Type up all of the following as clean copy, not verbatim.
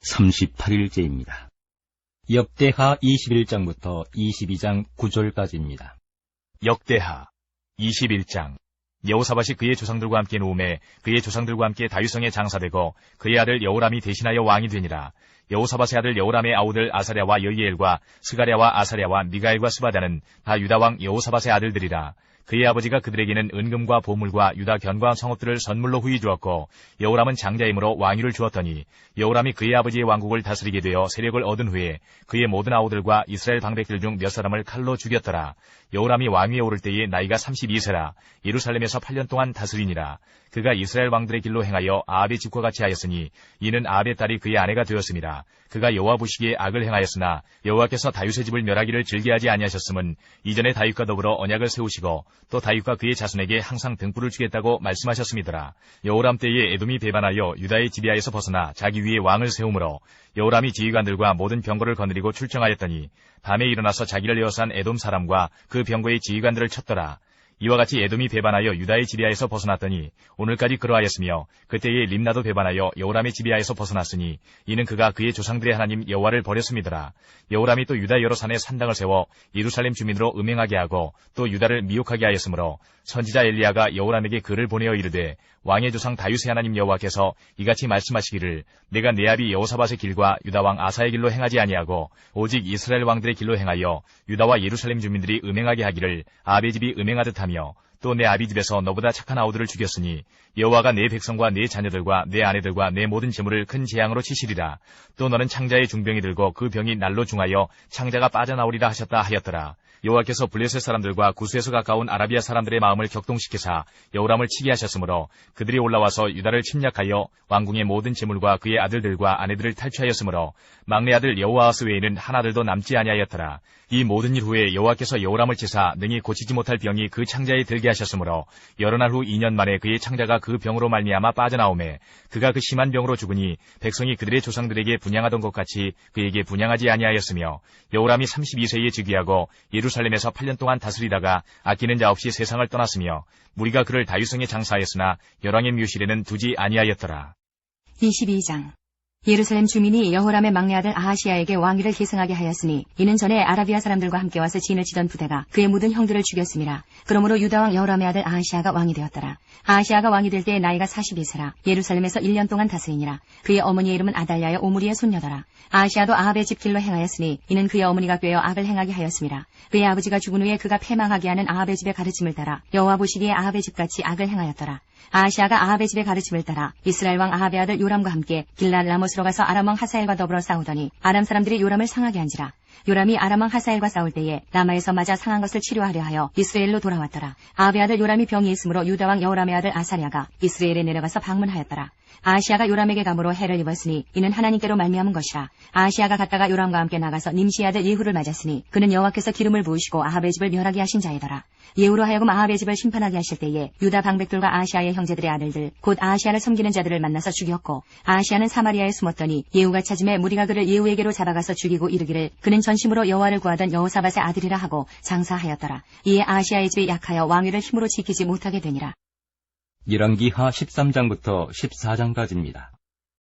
38일째입니다. 역대하 21장부터 22장 9절까지입니다. 역대하 21장. 여호사밧이 그의 조상들과 함께 누움에 그의 조상들과 함께 다윗성에 장사되고 그의 아들 여호람이 대신하여 왕이 되니라. 여호사밧의 아들 여호람의 아우들 아사랴와 여이엘과 스가랴와 아사랴와 미가엘과 스바다는 다 유다왕 여호사밧의 아들들이라. 그의 아버지가 그들에게는 은금과 보물과 유다 견고한 성읍들을 선물로 후히 주었고 여호람은 장자이므로 왕위를 주었더니 여호람이 그의 아버지의 왕국을 다스리게 되어 세력을 얻은 후에 그의 모든 아우들과 이스라엘 방백들 중 몇 사람을 칼로 죽였더라. 여호람이 왕위에 오를 때에 나이가 32세라 예루살렘에서 8년 동안 다스리니라. 그가 이스라엘 왕들의 길로 행하여 아합의 집과 같이 하였으니 이는 아합의 딸이 그의 아내가 되었습니다. 그가 여호와 보시기에 악을 행하였으나 여호와께서 다윗의 집을 멸하기를 즐겨하지 아니하셨음은 이전에 다윗과 더불어 언약을 세우시고 또 다윗과 그의 자손에게 항상 등불을 주겠다고 말씀하셨음이더라. 여호람 때에 에돔이 배반하여 유다의 지배하에서 벗어나 자기 위에 왕을 세우므로 여호람이 지휘관들과 모든 병거를 거느리고 출정하였더니 밤에 일어나서 자기를 에워싼 에돔 사람과 그 병거의 지휘관들을 쳤더라. 이와 같이 에돔이 배반하여 유다의 지배하에서 벗어났더니 오늘까지 그러하였으며 그때에 림나도 배반하여 여호람의 지배하에서 벗어났으니 이는 그가 그의 조상들의 하나님 여호와를 버렸음이더라. 여호람이 또 유다 여러 산에 산당을 세워 예루살렘 주민으로 음행하게 하고 또 유다를 미혹하게 하였으므로 선지자 엘리야가 여호람에게 글을 보내어 이르되 왕의 조상 다윗의 하나님 여호와께서 이같이 말씀하시기를 내가 내 아비 여호사밧의 길과 유다 왕 아사의 길로 행하지 아니하고 오직 이스라엘 왕들의 길로 행하여 유다와 예루살렘 주민들이 음행하게 하기를 아합의 집이 음행하듯 하며 또 내 아비 집에서 너보다 착한 아우들을 죽였으니 여호와가 내 백성과 내 자녀들과 내 아내들과 내 모든 재물을 큰 재앙으로 치시리라. 또 너는 창자의 중병이 들고 그 병이 날로 중하여 창자가 빠져나오리라 하셨다 하였더라. 여호와께서 블레셋 사람들과 구스에서 가까운 아라비아 사람들의 마음을 격동시키사 여호람을 치게 하셨으므로 그들이 올라와서 유다를 침략하여 왕궁의 모든 재물과 그의 아들들과 아내들을 탈취하였으므로 막내 아들 여호아하스 외에는 하나들도 남지 아니하였더라. 이 모든 일 후에 여호와께서 여호람을 치사 능히 고치지 못할 병이 그 창자에 들게 하셨으므로 여러 날 후 2년 만에 그의 창자가 그 병으로 말미암아 빠져나오매 그가 그 심한 병으로 죽으니 백성이 그들의 조상들에게 분향하던 것 같이 그에게 분향하지 아니하였으며 여호람이 32세에 즉위하고 예루살렘에서 8년 동안 다스리다가 아끼는 자 없이 세상을 떠났으며 무리가 그를 다윗성에 장사하였으나 열왕의 묘실에는 두지 아니하였더라. 22장. 예루살렘 주민이 여호람의 막내 아들 아하시야에게 왕위를 계승하게 하였으니 이는 전에 아라비아 사람들과 함께 와서 진을 치던 부대가 그의 모든 형들을 죽였음이라. 그러므로 유다 왕 여호람의 아들 아하시야가 왕이 되었더라. 아하시야가 왕이 될 때에 나이가 42세라 예루살렘에서 1년 동안 다스리니라. 그의 어머니의 이름은 아달랴의 오므리의 손녀더라. 아하시야도 아합의 집 길로 행하였으니 이는 그의 어머니가 꾀어 악을 행하게 하였음이라. 그의 아버지가 죽은 후에 그가 패망하게 하는 아합의 집의 가르침을 따라 여호와 보시기에 아합의 집같이 악을 행하였더라. 아하시야가 아합의 집의 가르침을 따라 이스라엘 왕 아합의 아들 요람과 함께 길랏 라못으로 가서 아람 왕 하사엘과 더불어 싸우더니 아람 사람들이 요람을 상하게 한지라. 요람이 아람 왕 하사엘과 싸울 때에 라마에서 맞아 상한 것을 치료하려 하여 이스라엘로 돌아왔더라. 아합의 아들 요람이 병이 있으므로 유다 왕 여호람의 아들 아사랴가 이스라엘에 내려가서 방문하였더라. 아하시야가 요람에게 감으로 해를 입었으니 이는 하나님께로 말미암은 것이라. 아하시야가 갔다가 요람과 함께 나가서 님시의 아들 예후를 맞았으니 그는 여호와께서 기름을 부으시고 아합의 집을 멸하게 하신 자이더라. 예후로 하여금 아합의 집을 심판하게 하실 때에 유다 방백들과 아하시야의 형제들의 아들들 곧 아하시야를 섬기는 자들을 만나서 죽였고 아하시야는 사마리아에 숨었더니 예후가 찾음에 무리가 그를 예후에게로 잡아가서 죽이고 이르기를 그는 전심으로 여호와를 구하던 여호사밧의 아들이라 하고 장사하였더라. 이에 아하시야의 집이 약하여 왕위를 힘으로 지키지 못하게 되니라. 열왕기하 13장부터 14장까지입니다.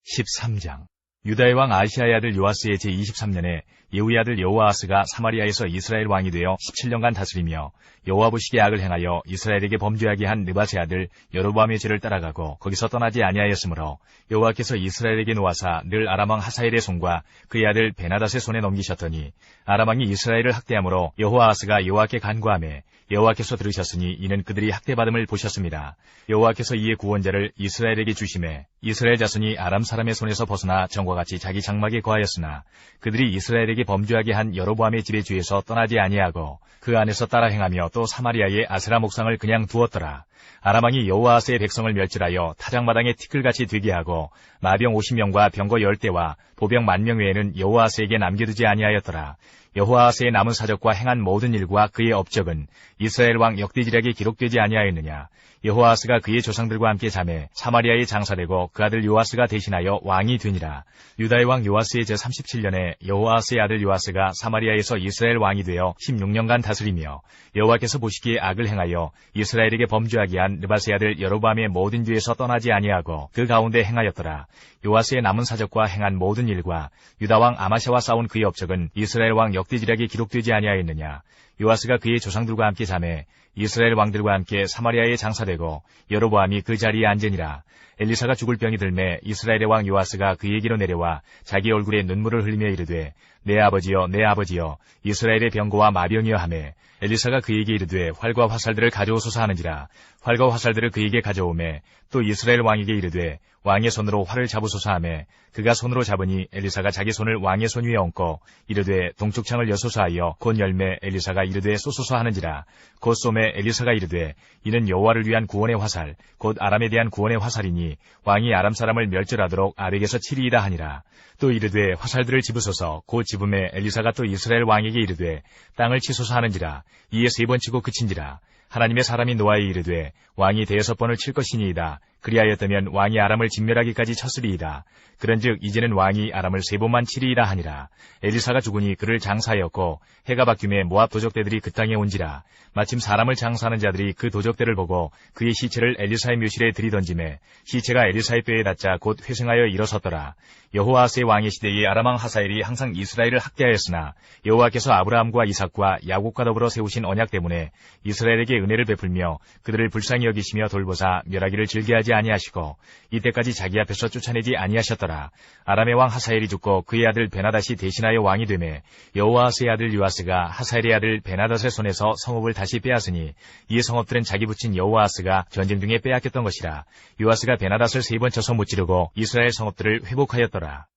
13장. 유다의 왕 아시아의 아들 요아스의 제23년에 예후의 아들 여호아하스가 사마리아에서 이스라엘 왕이 되어 17년간 다스리며 여호와 보시기에 악을 행하여 이스라엘에게 범죄하게 한 느밧의 아들 여로보암의 죄를 따라가고 거기서 떠나지 아니하였으므로 여호와께서 이스라엘에게 놓아사 늘 아람 왕 하사엘의 손과 그의 아들 베나닷의 손에 넘기셨더니 아람 왕이 이스라엘을 학대하므로 여호아하스가 여호와께 간구하매 여호와께서 들으셨으니 이는 그들이 학대받음을 보셨습니다. 여호와께서 이에 구원자를 이스라엘에게 주심에 이스라엘 자손이 아람 사람의 손에서 벗어나 전과 같이 자기 장막에 거하였으나 그들이 이스라엘에게 범죄하게 한 여로보암의 집의 죄에서 떠나지 아니하고 그 안에서 따라 행하며 또 사마리아의 아세라 목상을 그냥 두었더라. 아람 왕이 여호아하스의 백성을 멸절하여 타작마당에 티끌같이 되게 하고 마병 50명과 병거 10대와 보병 10,000명 외에는 여호아하스에게 남겨두지 아니하였더라. 여호아하스의 남은 사적과 행한 모든 일과 그의 업적은 이스라엘 왕 역대지략에 기록되지 아니하였느냐. 여호아스가 그의 조상들과 함께 잠에 사마리아에 장사되고 그 아들 요아스가 대신하여 왕이 되니라. 유다의 왕 요아스의 제37년에 여호아스의 아들 요아스가 사마리아에서 이스라엘 왕이 되어 16년간 다스리며 여호와께서 보시기에 악을 행하여 이스라엘에게 범죄하게 한 느밧의 아들 여로보암의 모든 죄에서 떠나지 아니하고 그 가운데 행하였더라. 요아스의 남은 사적과 행한 모든 일과 유다 왕 아마샤와 싸운 그의 업적은 이스라엘 왕 역대지략에 기록되지 아니하였느냐. 요아스가 그의 조상들과 함께 잠에 이스라엘 왕들과 함께 사마리아에 장사되고 여로보암이 그 자리에 앉으니라. 엘리사가 죽을 병이 들매 이스라엘의 왕 요아스가 그에게로 내려와 자기 얼굴에 눈물을 흘리며 이르되 내 아버지여 내 아버지여 이스라엘의 병거와 마병이여 하매 엘리사가 그에게 이르되 활과 화살들을 가져오소서 하는지라. 활과 화살들을 그에게 가져오매 또 이스라엘 왕에게 이르되 왕의 손으로 활을 잡으소서 하매 그가 손으로 잡으니 엘리사가 자기 손을 왕의 손 위에 얹고 이르되 동쪽 창을 여소서 하여 곧 열매 엘리사가 이르되 쏘소서 하는지라. 곧 쏘매 엘리사가 이르되 이는 여호와를 위한 구원의 화살 곧 아람에 대한 구원의 화살이니 왕이 아람 사람을 멸절하도록 아벡에서 치리이다 하니라. 또 이르되 화살들을 집으소서. 곧 집음에 엘리사가 또 이스라엘 왕에게 이르되 땅을 치소서 하는지라. 이에 3번 치고 그친지라. 하나님의 사람이 노아에 이르되 왕이 5번을 칠 것이니이다. 그리하였다면 왕이 아람을 진멸하기까지 쳤으리이다. 그런즉 이제는 왕이 아람을 3번만 치리이다 하니라. 엘리사가 죽으니 그를 장사하였고 해가 바뀌매 모압 도적대들이 그 땅에 온지라. 마침 사람을 장사하는 자들이 그 도적대를 보고 그의 시체를 엘리사의 묘실에 들이던지매 시체가 엘리사의 뼈에 닿자 곧 회생하여 일어섰더라. 여호아스의 왕의 시대에 아람 왕 하사엘이 항상 이스라엘을 학대하였으나 여호와께서 아브라함과 이삭과 야곱과 더불어 세우신 언약 때문에 이스라엘에게 은혜를 베풀며 그들을 불쌍히 여기시며 돌보사 멸하기를 즐겨하지 아니하시고 이때까지 자기 앞에서 쫓아내지 아니하셨더라. 아람의 왕 하사엘이 죽고 그의 아들 베나닷이 대신하여 왕이 되매 여호아스의 아들 요아스가 하사엘의 아들 베나닷의 손에서 성읍을 다시 빼앗으니 이의 성읍들은 자기 붙인 여호아스가 전쟁 중에 빼앗겼던 것이라. 요아스가 베나닷을 3번 쳐서 무찌르고 이스라엘 성읍들을 회복하였더라.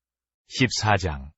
14장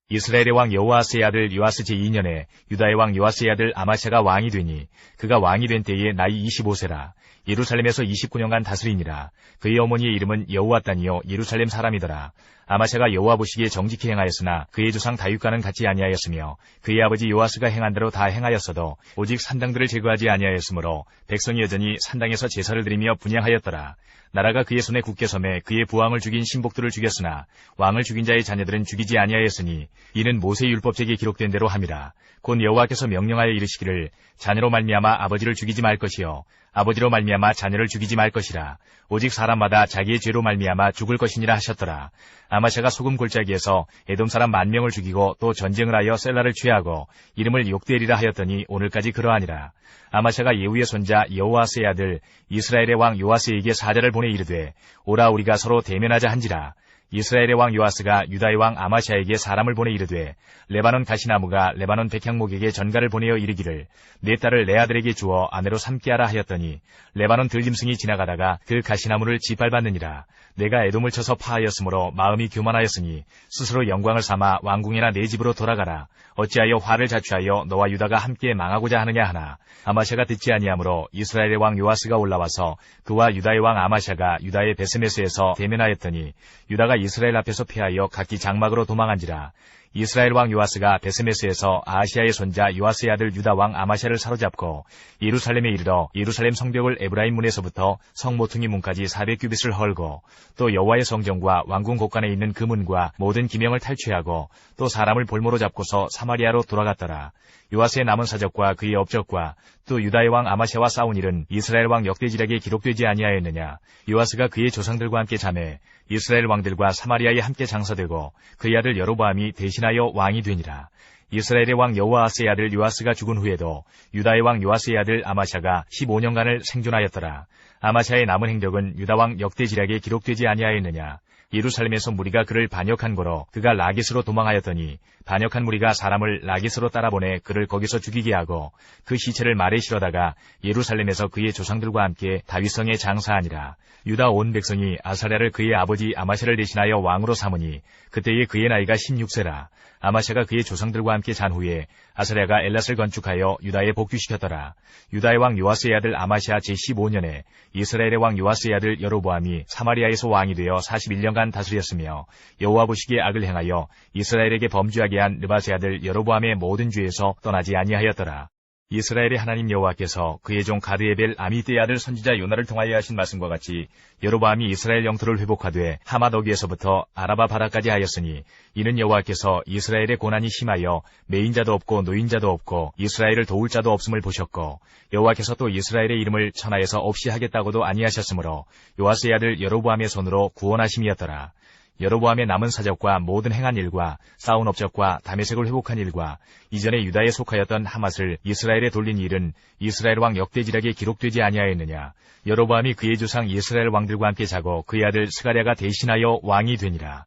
이스라엘의 왕 여호아스의 아들 요아스 제2년에 유다의 왕 요아스의 아들 아마샤가 왕이 되니 그가 왕이 된 때에 나이 25세라. 예루살렘에서 29년간 다스리니라. 그의 어머니의 이름은 여호아단이요 예루살렘 사람이더라. 아마샤가 여호와 보시기에 정직히 행하였으나 그의 조상 다윗과는 같지 아니하였으며 그의 아버지 요아스가 행한 대로 다 행하였어도 오직 산당들을 제거하지 아니하였으므로 백성이 여전히 산당에서 제사를 드리며 분향하였더라. 나라가 그의 손에 굳게 섬에 그의 부왕을 죽인 신복들을 죽였으나 왕을 죽인 자의 자녀들은 죽이지 아니하였으니 이는 모세 율법책에 기록된 대로 함이라. 곧 여호와께서 명령하여 이르시기를 자녀로 말미암아 아버지를 죽이지 말 것이요 아버지로 말미암아 자녀를 죽이지 말 것이라. 오직 사람마다 자기의 죄로 말미암아 죽을 것이니라 하셨더라. 아마샤가 소금 골짜기에서 에돔 사람 10,000명을 죽이고 또 전쟁을 하여 셀라를 취하고 이름을 욕되리라 하였더니 오늘까지 그러하니라. 아마샤가 예후의 손자 여호아스의 아들 이스라엘의 왕 요아스에게 사자를 보내 이르되 오라 우리가 서로 대면하자 한지라. 이스라엘의 왕 요아스가 유다의 왕 아마샤에게 사람을 보내 이르되 레바논 가시나무가 레바논 백향목에게 전가를 보내어 이르기를 내 딸을 내 아들에게 주어 아내로 삼게 하라 하였더니 레바논 들짐승이 지나가다가 그 가시나무를 짓밟았느니라. 내가 에돔을 쳐서 파하였으므로 마음이 교만하였으니 스스로 영광을 삼아 왕궁이나 내 집으로 돌아가라. 어찌하여 화를 자초하여 너와 유다가 함께 망하고자 하느냐 하나. 아마샤가 듣지 아니하므로 이스라엘의 왕 요아스가 올라와서 그와 유다의 왕 아마샤가 유다의 베스메스에서 대면하였더니 유다가 이스라엘 앞에서 패하여 각기 장막으로 도망한지라. 이스라엘 왕 요아스가 베스메스에서 아하시아의 손자 요아스의 아들 유다 왕 아마샤를 사로잡고 예루살렘에 이르러 예루살렘 성벽을 에브라임 문에서부터 성 모퉁이 문까지 400규빗을 헐고 또 여호와의 성전과 왕궁 곳간에 있는 그 문과 모든 기명을 탈취하고 또 사람을 볼모로 잡고서 사마리아로 돌아갔더라. 요아스의 남은 사적과 그의 업적과 또 유다의 왕 아마샤와 싸운 일은 이스라엘 왕 역대지략에 기록되지 아니하였느냐. 요아스가 그의 조상들과 함께 잠에 이스라엘 왕들과 사마리아에 함께 장사되고 그의 아들 여로보암이 대신하여 왕이 되니라. 이스라엘의 왕 여호아스의 아들 요아스가 죽은 후에도 유다의 왕 요아스의 아들 아마샤가 15년간을 생존하였더라. 아마샤의 남은 행적은 유다 왕 역대지략에 기록되지 아니하였느냐. 예루살렘에서 무리가 그를 반역한 거로 그가 라깃으로 도망하였더니 반역한 무리가 사람을 라깃으로 따라보내 그를 거기서 죽이게 하고 그 시체를 말에 실어다가 예루살렘에서 그의 조상들과 함께 다윗성에 장사하니라. 유다 온 백성이 아사랴를 그의 아버지 아마샤를 대신하여 왕으로 삼으니 그때에 그의 나이가 16세라. 아마샤가 그의 조상들과 함께 잔 후에 아사랴가 엘랏을 건축하여 유다에 복귀시켰더라. 유다의 왕 요아스의 아들 아마샤 제15년에 이스라엘의 왕 요아스의 아들 여로보암이 사마리아에서 왕이 되어 41년간 다스렸으며 여호와 보시기에 악을 행하여 이스라엘에게 범죄하게 한 느밧의 아들 여로보암의 모든 죄에서 떠나지 아니하였더라. 이스라엘의 하나님 여호와께서 그의 종 가드에벨 아미떼의 아들 선지자 요나를 통하여 하신 말씀과 같이 여로보암이 이스라엘 영토를 회복하되 하맛 어귀에서부터 아라바 바라까지 하였으니 이는 여호와께서 이스라엘의 고난이 심하여 매인자도 없고 노인자도 없고 이스라엘을 도울 자도 없음을 보셨고 여호와께서 또 이스라엘의 이름을 천하에서 없이 하겠다고도 아니하셨으므로 요아스의 아들 여로보암의 손으로 구원하심이었더라. 여로보암의 남은 사적과 모든 행한 일과 쌓은 업적과 다메섹을 회복한 일과 이전에 유다에 속하였던 하맛을 이스라엘에 돌린 일은 이스라엘 왕 역대지략에 기록되지 아니하였느냐. 여로보암이 그의 조상 이스라엘 왕들과 함께 자고 그의 아들 스가랴가 대신하여 왕이 되니라.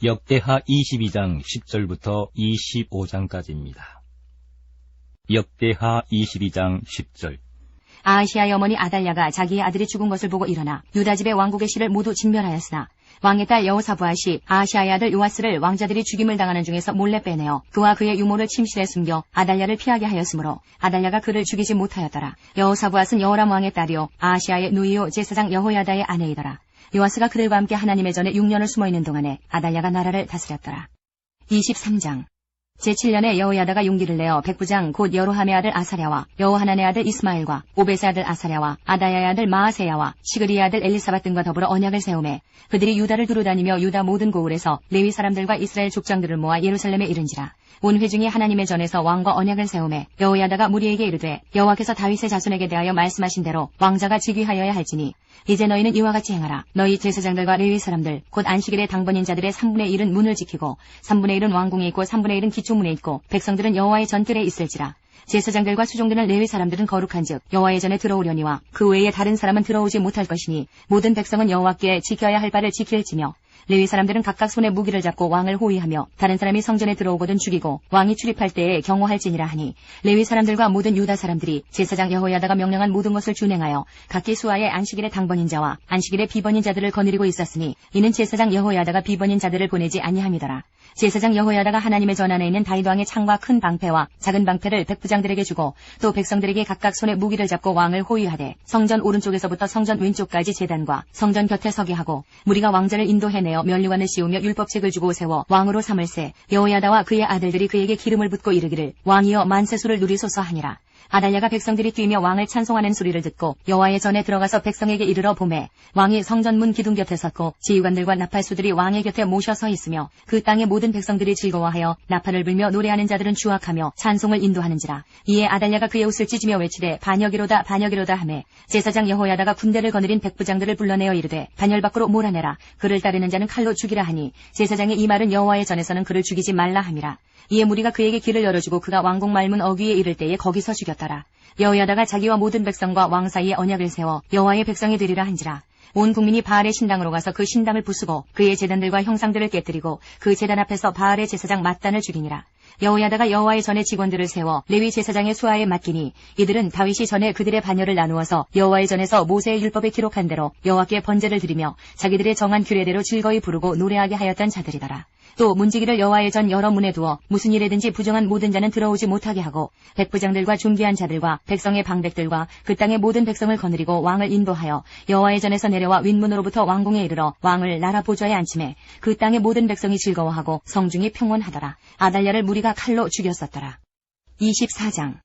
역대하 22장 10절부터 25장까지입니다. 역대하 22장 10절. 아하시아의 어머니 아달랴가 자기의 아들이 죽은 것을 보고 일어나 유다 집의 왕국의 씨를 모두 진멸하였으나 왕의 딸 여호사부앗이 아하시아의 아들 요아스를 왕자들이 죽임을 당하는 중에서 몰래 빼내어 그와 그의 유모를 침실에 숨겨 아달랴를 피하게 하였으므로 아달랴가 그를 죽이지 못하였더라. 여호사부앗은 여호람 왕의 딸이요 아하시아의 누이요 제사장 여호야다의 아내이더라. 요아스가 그들과 함께 하나님의 전에 6년을 숨어있는 동안에 아달랴가 나라를 다스렸더라. 23장. 제7년에 여호야다가 용기를 내어 백부장 곧 여로함의 아들 아사랴와 여호하난의 아들 이스마엘과 오벳의 아들 아사랴와 아다야의 아들 마아세야와 시그리의 아들 엘리사밧 등과 더불어 언약을 세우매 그들이 유다를 두루다니며 유다 모든 고을에서 레위 사람들과 이스라엘 족장들을 모아 예루살렘에 이른지라. 온 회중이 하나님의 전에서 왕과 언약을 세우매 여호야다가 무리에게 이르되 여호와께서 다윗의 자손에게 대하여 말씀하신 대로 왕자가 즉위하여야 할지니 이제 너희는 이와 같이 행하라. 너희 제사장들과 레위 사람들 곧 안식일의 당번인 자들의 3분의 1은 문을 지키고 3분의 1은 왕궁에 있고 3분의 1은 기초문에 있고 백성들은 여호와의 전뜰에 있을지라. 제사장들과 수종되는 레위 사람들은 거룩한즉 여호와의 전에 들어오려니와 그 외에 다른 사람은 들어오지 못할 것이니 모든 백성은 여호와께 지켜야 할 바를 지킬지며 레위 사람들은 각각 손에 무기를 잡고 왕을 호위하며 다른 사람이 성전에 들어오거든 죽이고 왕이 출입할 때에 경호할지니라 하니 레위 사람들과 모든 유다 사람들이 제사장 여호야다가 명령한 모든 것을 준행하여 각기 수하의 안식일의 당번인 자와 안식일의 비번인 자들을 거느리고 있었으니 이는 제사장 여호야다가 비번인 자들을 보내지 아니함이더라. 제사장 여호야다가 하나님의 전 안에 있는 다윗 왕의 창과 큰 방패와 작은 방패를 백부장들에게 주고 또 백성들에게 각각 손에 무기를 잡고 왕을 호위하되 성전 오른쪽에서부터 성전 왼쪽까지 제단과 성전 곁에 서게 하고 무리가 왕자를 인도해내어 면류관을 씌우며 율법책을 주고 세워 왕으로 삼을세. 여호야다와 그의 아들들이 그에게 기름을 붓고 이르기를 왕이여 만세수를 누리소서 하니라. 아달랴가 백성들이 뛰며 왕을 찬송하는 소리를 듣고 여호와의 전에 들어가서 백성에게 이르러 보매 왕이 성전문 기둥 곁에 섰고 지휘관들과 나팔수들이 왕의 곁에 모셔 서 있으며 그 땅의 모든 백성들이 즐거워하여 나팔을 불며 노래하는 자들은 주악하며 찬송을 인도하는지라. 이에 아달랴가 그의 옷을 찢으며 외치되 반역이로다 반역이로다 하매 제사장 여호야다가 군대를 거느린 백부장들을 불러내어 이르되 반열 밖으로 몰아내라. 그를 따르는 자는 칼로 죽이라 하니 제사장의 이 말은 여호와의 전에서는 그를 죽이지 말라 함이라. 이에 무리가 그에게 길을 열어주고 그가 왕궁 말문 어귀에 이를 때에 거기서 죽였더라. 여호야다가 자기와 모든 백성과 왕 사이에 언약을 세워 여호와의 백성이 되리라 한지라. 온 국민이 바알의 신당으로 가서 그 신당을 부수고 그의 제단들과 형상들을 깨뜨리고 그 제단 앞에서 바알의 제사장 맏단을 죽이니라. 여호야다가 여호와의 전에 직원들을 세워 레위 제사장의 수하에 맡기니 이들은 다윗이 전에 그들의 반열을 나누어서 여호와의 전에서 모세의 율법에 기록한 대로 여호와께 번제를 드리며 자기들의 정한 규례대로 즐거이 부르고 노래하게 하였던 자들이더라. 또 문지기를 여호와의 전 여러 문에 두어 무슨 일에든지 부정한 모든 자는 들어오지 못하게 하고 백부장들과 존귀한 자들과 백성의 방백들과 그 땅의 모든 백성을 거느리고 왕을 인도하여 여호와의 전에서 내려와 윗문으로부터 왕궁에 이르러 왕을 나라 보좌에 앉히매 그 땅의 모든 백성이 즐거워하고 성중이 평온하더라. 아달랴를 무리가 칼로 죽였었더라. 24장.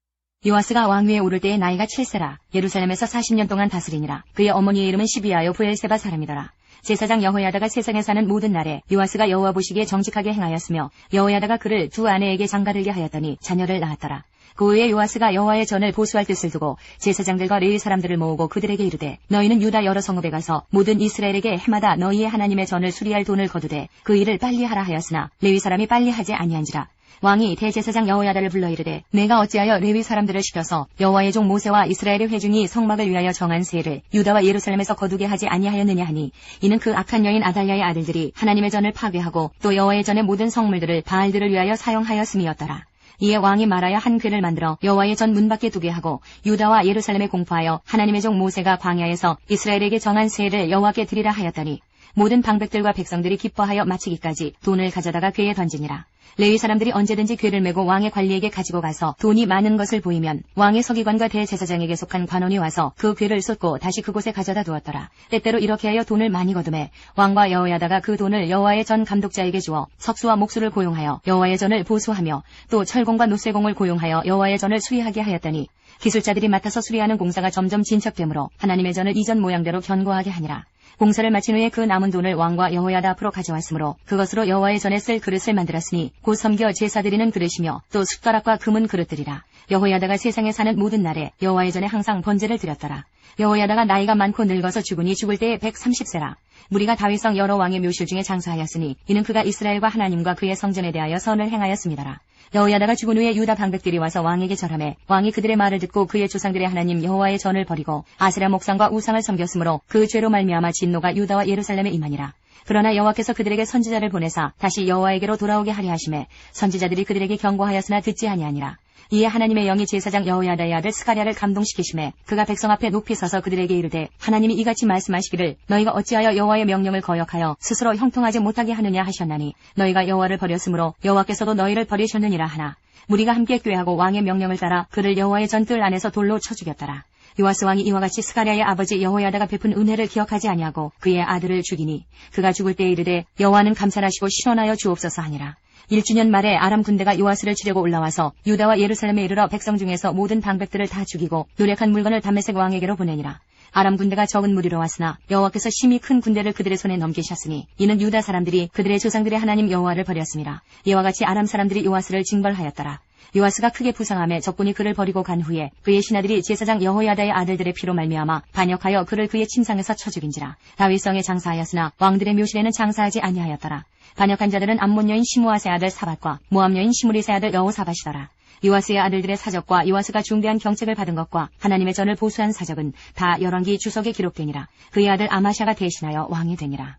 요아스가 왕위에 오를 때의 나이가 7세라. 예루살렘에서 40년 동안 다스리니라. 그의 어머니의 이름은 시비아요 부엘세바 사람이더라. 제사장 여호야다가 세상에 사는 모든 날에 요아스가 여호와 보시기에 정직하게 행하였으며 여호야다가 그를 두 아내에게 장가들게 하였더니 자녀를 낳았더라. 그 후에 요아스가 여호와의 전을 보수할 뜻을 두고 제사장들과 레위 사람들을 모으고 그들에게 이르되 너희는 유다 여러 성읍에 가서 모든 이스라엘에게 해마다 너희의 하나님의 전을 수리할 돈을 거두되 그 일을 빨리 하라 하였으나 레위 사람이 빨리 하지 아니한지라. 왕이 대제사장 여호야다를 불러 이르되 내가 어찌하여 레위 사람들을 시켜서 여호와의 종 모세와 이스라엘의 회중이 성막을 위하여 정한 세를 유다와 예루살렘에서 거두게 하지 아니하였느냐 하니 이는 그 악한 여인 아달랴의 아들들이 하나님의 전을 파괴하고 또 여호와의 전의 모든 성물들을 바알들을 위하여 사용하였음이었더라. 이에 왕이 말하여 한 궤를 만들어 여호와의 전 문 밖에 두게 하고 유다와 예루살렘에 공포하여 하나님의 종 모세가 광야에서 이스라엘에게 정한 세를 여호와께 드리라 하였더니 모든 방백들과 백성들이 기뻐하여 마치기까지 돈을 가져다가 궤에 던지니라. 레위 사람들이 언제든지 궤를 메고 왕의 관리에게 가지고 가서 돈이 많은 것을 보이면 왕의 서기관과 대제사장에게 속한 관원이 와서 그 궤를 쏟고 다시 그곳에 가져다 두었더라. 때때로 이렇게 하여 돈을 많이 거두매 왕과 여호야다가 그 돈을 여호와의 전 감독자에게 주어 석수와 목수를 고용하여 여호와의 전을 보수하며 또 철공과 노쇠공을 고용하여 여호와의 전을 수리하게 하였더니 기술자들이 맡아서 수리하는 공사가 점점 진척되므로 하나님의 전을 이전 모양대로 견고하게 하니라. 공사를 마친 후에 그 남은 돈을 왕과 여호야다 앞으로 가져왔으므로 그것으로 여호와의 전에 쓸 그릇을 만들었으니 곧 섬겨 제사 드리는 그릇이며 또 숟가락과 금은 그릇들이라. 여호야다가 세상에 사는 모든 날에 여호와의 전에 항상 번제를 드렸더라. 여호야다가 나이가 많고 늙어서 죽으니 죽을 때에 130세라. 무리가 다윗성 여러 왕의 묘실 중에 장사하였으니 이는 그가 이스라엘과 하나님과 그의 성전에 대하여 선을 행하였습니다라. 여호야다가 죽은 후에 유다 방백들이 와서 왕에게 절하매 왕이 그들의 말을 듣고 그의 조상들의 하나님 여호와의 전을 버리고 아세라 목상과 우상을 섬겼으므로 그 죄로 말미암아 진노가 유다와 예루살렘에 임하니라. 그러나 여호와께서 그들에게 선지자를 보내사 다시 여호와에게로 돌아오게 하려 하심에 선지자들이 그들에게 경고하였으나 듣지 아니하니라. 이에 하나님의 영이 제사장 여호야다의 아들 스가랴를 감동시키심에 그가 백성 앞에 높이 서서 그들에게 이르되 하나님이 이같이 말씀하시기를 너희가 어찌하여 여호와의 명령을 거역하여 스스로 형통하지 못하게 하느냐 하셨나니 너희가 여호와를 버렸으므로 여호와께서도 너희를 버리셨느니라 하나 무리가 함께 꾀하고 왕의 명령을 따라 그를 여호와의 전뜰 안에서 돌로 쳐 죽였더라. 요아스 왕이 이와 같이 스가랴의 아버지 여호야다가 베푼 은혜를 기억하지 아니하고 그의 아들을 죽이니 그가 죽을 때에 이르되 여호와는 감찰하시고 실언하여 주옵소서 하니라. 1주년 말에 아람 군대가 요아스를 치려고 올라와서 유다와 예루살렘에 이르러 백성 중에서 모든 방백들을 다 죽이고 노력한 물건을 다메섹 왕에게로 보내니라. 아람 군대가 적은 무리로 왔으나 여호와께서 심히 큰 군대를 그들의 손에 넘기셨으니 이는 유다 사람들이 그들의 조상들의 하나님 여호와를 버렸습니다. 이와 같이 아람 사람들이 요아스를 징벌하였더라. 요아스가 크게 부상하며 적군이 그를 버리고 간 후에 그의 신하들이 제사장 여호야다의 아들들의 피로 말미암아 반역하여 그를 그의 침상에서 쳐 죽인지라. 다윗성에 장사하였으나 왕들의 묘실에는 장사하지 아니하였더라. 반역한 자들은 암몬 여인 시므아세 아들 사밧과 모압 여인 시므리세 아들 여호사밧이더라. 요아스의 아들들의 사적과 요아스가 중대한 경책을 받은 것과 하나님의 전을 보수한 사적은 다 열왕기 주석에 기록되니라. 그의 아들 아마샤가 대신하여 왕이 되니라.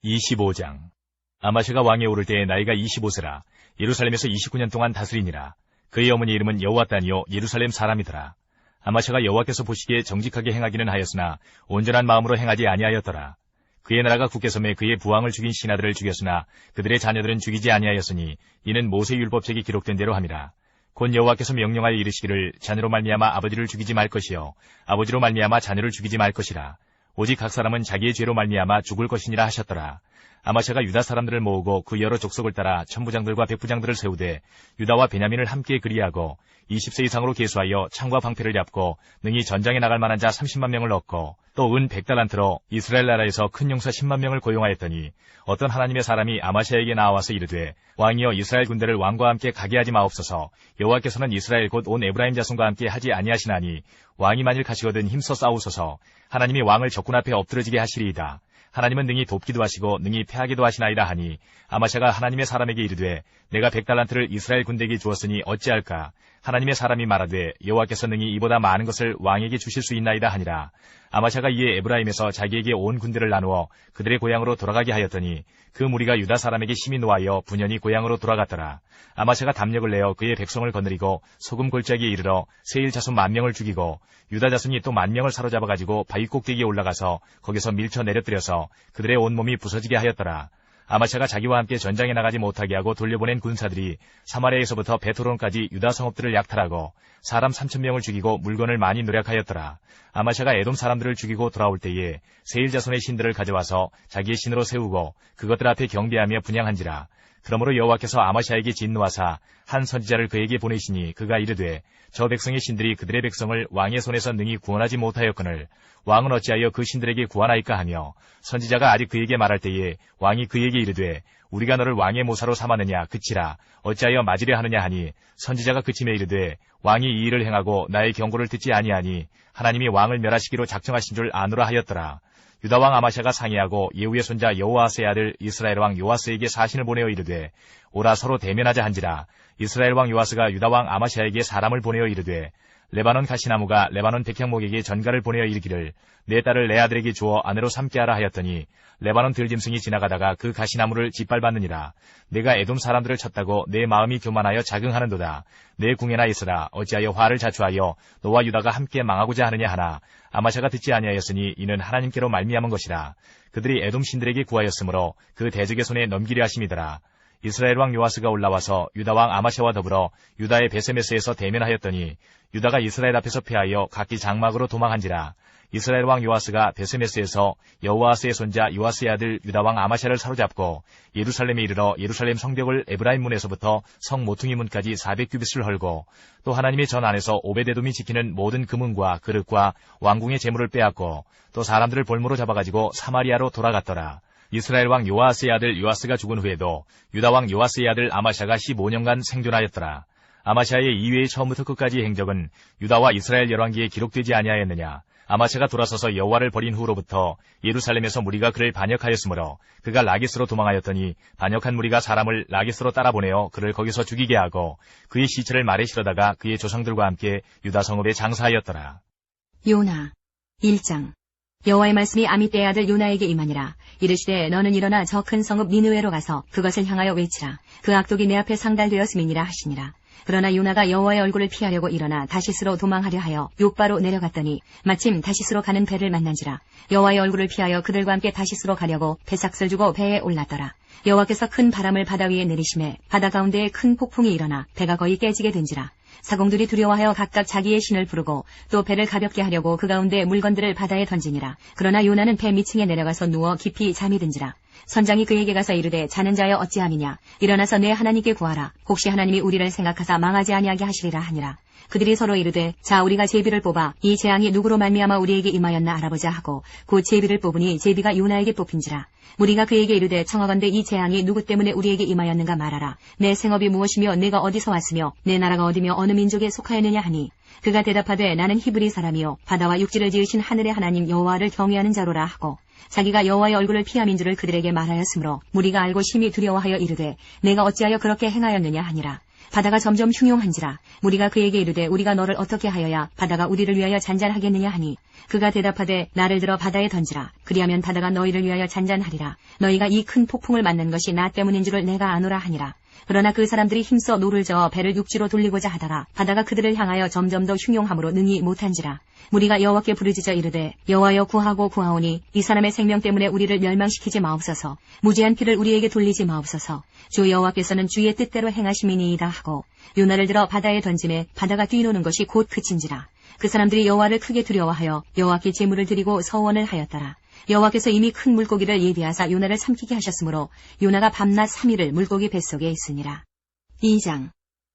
25장. 아마샤가 왕에 오를 때에 나이가 25세라. 예루살렘에서 29년 동안 다스리니라. 그의 어머니 이름은 여호와단이요 예루살렘 사람이더라. 아마샤가 여호와께서 보시기에 정직하게 행하기는 하였으나 온전한 마음으로 행하지 아니하였더라. 그의 나라가 굳게 섬에 그의 부왕을 죽인 신하들을 죽였으나 그들의 자녀들은 죽이지 아니하였으니 이는 모세율법책이 기록된 대로 함이라. 곧 여호와께서 명령하여 이르시기를 자녀로 말미암아 아버지를 죽이지 말 것이요 아버지로 말미암아 자녀를 죽이지 말 것이라. 오직 각 사람은 자기의 죄로 말미암아 죽을 것이니라 하셨더라. 아마샤가 유다 사람들을 모으고 그 여러 족속을 따라 천부장들과 백부장들을 세우되 유다와 베냐민을 함께 그리하고 20세 이상으로 계수하여 창과 방패를 잡고 능히 전장에 나갈 만한 자 30만 명을 얻고 또 은 100달란트로 이스라엘 나라에서 큰 용사 10만 명을 고용하였더니 어떤 하나님의 사람이 아마샤에게 나와서 이르되 왕이여 이스라엘 군대를 왕과 함께 가게 하지 마옵소서. 여호와께서는 이스라엘 곧 온 에브라임 자손과 함께 하지 아니하시나니 왕이 만일 가시거든 힘써 싸우소서. 하나님이 왕을 적군 앞에 엎드러지게 하시리이다. 하나님은 능히 돕기도 하시고 능히 패하기도 하시나이다 하니 아마샤가 하나님의 사람에게 이르되 내가 100달란트를 이스라엘 군대에게 주었으니 어찌할까. 하나님의 사람이 말하되 여호와께서 능히 이보다 많은 것을 왕에게 주실 수 있나이다 하니라. 아마샤가 이에 에브라임에서 자기에게 온 군대를 나누어 그들의 고향으로 돌아가게 하였더니 그 무리가 유다 사람에게 심히 노하여 분연히 고향으로 돌아갔더라. 아마샤가 담력을 내어 그의 백성을 거느리고 소금 골짜기에 이르러 세일 자손 10,000명을 죽이고 유다 자손이 또 10,000명을 사로잡아가지고 바위 꼭대기에 올라가서 거기서 밀쳐 내려뜨려서 그들의 온몸이 부서지게 하였더라. 아마샤가 자기와 함께 전장에 나가지 못하게 하고 돌려보낸 군사들이 사마리아에서부터 베토론까지 유다 성읍들을 약탈하고 사람 3,000명을 죽이고 물건을 많이 노력하였더라. 아마샤가 에돔 사람들을 죽이고 돌아올 때에 세일 자손의 신들을 가져와서 자기의 신으로 세우고 그것들 앞에 경배하며 분향한지라. 그러므로 여호와께서 아마샤에게 진노하사 한 선지자를 그에게 보내시니 그가 이르되 저 백성의 신들이 그들의 백성을 왕의 손에서 능히 구원하지 못하였거늘 왕은 어찌하여 그 신들에게 구하나이까 하며 선지자가 아직 그에게 말할 때에 왕이 그에게 이르되 우리가 너를 왕의 모사로 삼았느냐 그치라 어찌하여 맞으려 하느냐 하니 선지자가 그침에 이르되 왕이 이 일을 행하고 나의 경고를 듣지 아니하니 하나님이 왕을 멸하시기로 작정하신 줄 아노라 하였더라. 유다 왕 아마샤가 상의하고 예후의 손자 여호아스의 아들 이스라엘 왕 요아스에게 사신을 보내어 이르되 오라 서로 대면하자 한지라. 이스라엘 왕 요아스가 유다 왕 아마샤에게 사람을 보내어 이르되 레바논 가시나무가 레바논 백향목에게 전가를 보내어 이르기를 내 딸을 내 아들에게 주어 아내로 삼게 하라 하였더니 레바논 들짐승이 지나가다가 그 가시나무를 짓밟았느니라. 내가 에돔 사람들을 쳤다고 내 마음이 교만하여 자긍하는도다. 내 궁에나 있으라. 어찌하여 화를 자초하여 너와 유다가 함께 망하고자 하느냐 하나 아마샤가 듣지 아니하였으니 이는 하나님께로 말미암은 것이라. 그들이 에돔 신들에게 구하였으므로 그 대적의 손에 넘기려 하심이더라. 이스라엘 왕 요아스가 올라와서 유다 왕 아마샤와 더불어 유다의 베세메스에서 대면하였더니 유다가 이스라엘 앞에서 패하여 각기 장막으로 도망한지라. 이스라엘 왕 요아스가 베세메스에서 여호아스의 손자 요아스의 아들 유다 왕 아마샤를 사로잡고 예루살렘에 이르러 예루살렘 성벽을 에브라임 문에서부터 성 모퉁이 문까지 400규빗을 헐고 또 하나님의 전 안에서 오베데돔이 지키는 모든 금은과 그릇과 왕궁의 재물을 빼앗고 또 사람들을 볼모로 잡아가지고 사마리아로 돌아갔더라. 이스라엘 왕 요아스의 아들 요아스가 죽은 후에도 유다 왕 요아스의 아들 아마샤가 15년간 생존하였더라. 아마샤의 이외의 처음부터 끝까지의 행적은 유다와 이스라엘 열왕기에 기록되지 아니하였느냐. 아마샤가 돌아서서 여호와를 버린 후로부터 예루살렘에서 무리가 그를 반역하였으므로 그가 라기스로 도망하였더니 반역한 무리가 사람을 라기스로 따라보내어 그를 거기서 죽이게 하고 그의 시체를 말에 실어다가 그의 조상들과 함께 유다 성읍에 장사하였더라. 요나 1장. 여호와의 말씀이 아미떼의 아들 요나에게 임하니라. 이르시되 너는 일어나 저 큰 성읍 니느웨로 가서 그것을 향하여 외치라. 그 악독이 내 앞에 상달되었음이니라 하시니라. 그러나 요나가 여호와의 얼굴을 피하려고 일어나 다시스로 도망하려 하여 욥바로 내려갔더니 마침 다시스로 가는 배를 만난지라. 여호와의 얼굴을 피하여 그들과 함께 다시스로 가려고 배삭슬 주고 배에 올랐더라. 여호와께서 큰 바람을 바다 위에 내리심에 바다 가운데에 큰 폭풍이 일어나 배가 거의 깨지게 된지라. 사공들이 두려워하여 각각 자기의 신을 부르고 또 배를 가볍게 하려고 그 가운데 물건들을 바다에 던지니라. 그러나 요나는 배 밑층에 내려가서 누워 깊이 잠이 든지라. 선장이 그에게 가서 이르되 자는 자여 어찌함이냐. 일어나서 내 하나님께 구하라. 혹시 하나님이 우리를 생각하사 망하지 아니하게 하시리라 하니라. 그들이 서로 이르되 자 우리가 제비를 뽑아 이 재앙이 누구로 말미암아 우리에게 임하였나 알아보자 하고 곧 제비를 뽑으니 제비가 요나에게 뽑힌지라. 무리가 그에게 이르되 청하건대 이 재앙이 누구 때문에 우리에게 임하였는가 말하라. 내 생업이 무엇이며 내가 어디서 왔으며 내 나라가 어디며 어느 민족에 속하였느냐 하니 그가 대답하되 나는 히브리 사람이요 바다와 육지를 지으신 하늘의 하나님 여호와를 경외하는 자로라 하고 자기가 여호와의 얼굴을 피함인 줄을 그들에게 말하였으므로 무리가 알고 심히 두려워하여 이르되 내가 어찌하여 그렇게 행하였느냐 하니라. 바다가 점점 흉용한지라. 무리가 그에게 이르되 우리가 너를 어떻게 하여야 바다가 우리를 위하여 잔잔하겠느냐 하니 그가 대답하되 나를 들어 바다에 던지라. 그리하면 바다가 너희를 위하여 잔잔하리라. 너희가 이 큰 폭풍을 맞는 것이 나 때문인 줄을 내가 아노라 하니라. 그러나 그 사람들이 힘써 노를 저어 배를 육지로 돌리고자 하다가 바다가 그들을 향하여 점점 더 흉용함으로 능히 못한지라. 무리가 여호와께 부르짖어 이르되 여호와여 구하고 구하오니 이 사람의 생명 때문에 우리를 멸망시키지 마옵소서. 무지한 피를 우리에게 돌리지 마옵소서. 주 여호와께서는 주의 뜻대로 행하심이니이다 하고 요나를 들어 바다에 던짐에 바다가 뛰노는 것이 곧 그친지라. 그 사람들이 여호와를 크게 두려워하여 여호와께 제물을 드리고 서원을 하였더라. 여호와께서 이미 큰 물고기를 예비하사 요나를 삼키게 하셨으므로 요나가 밤낮 3일을 물고기 뱃속에 있으니라. 2장.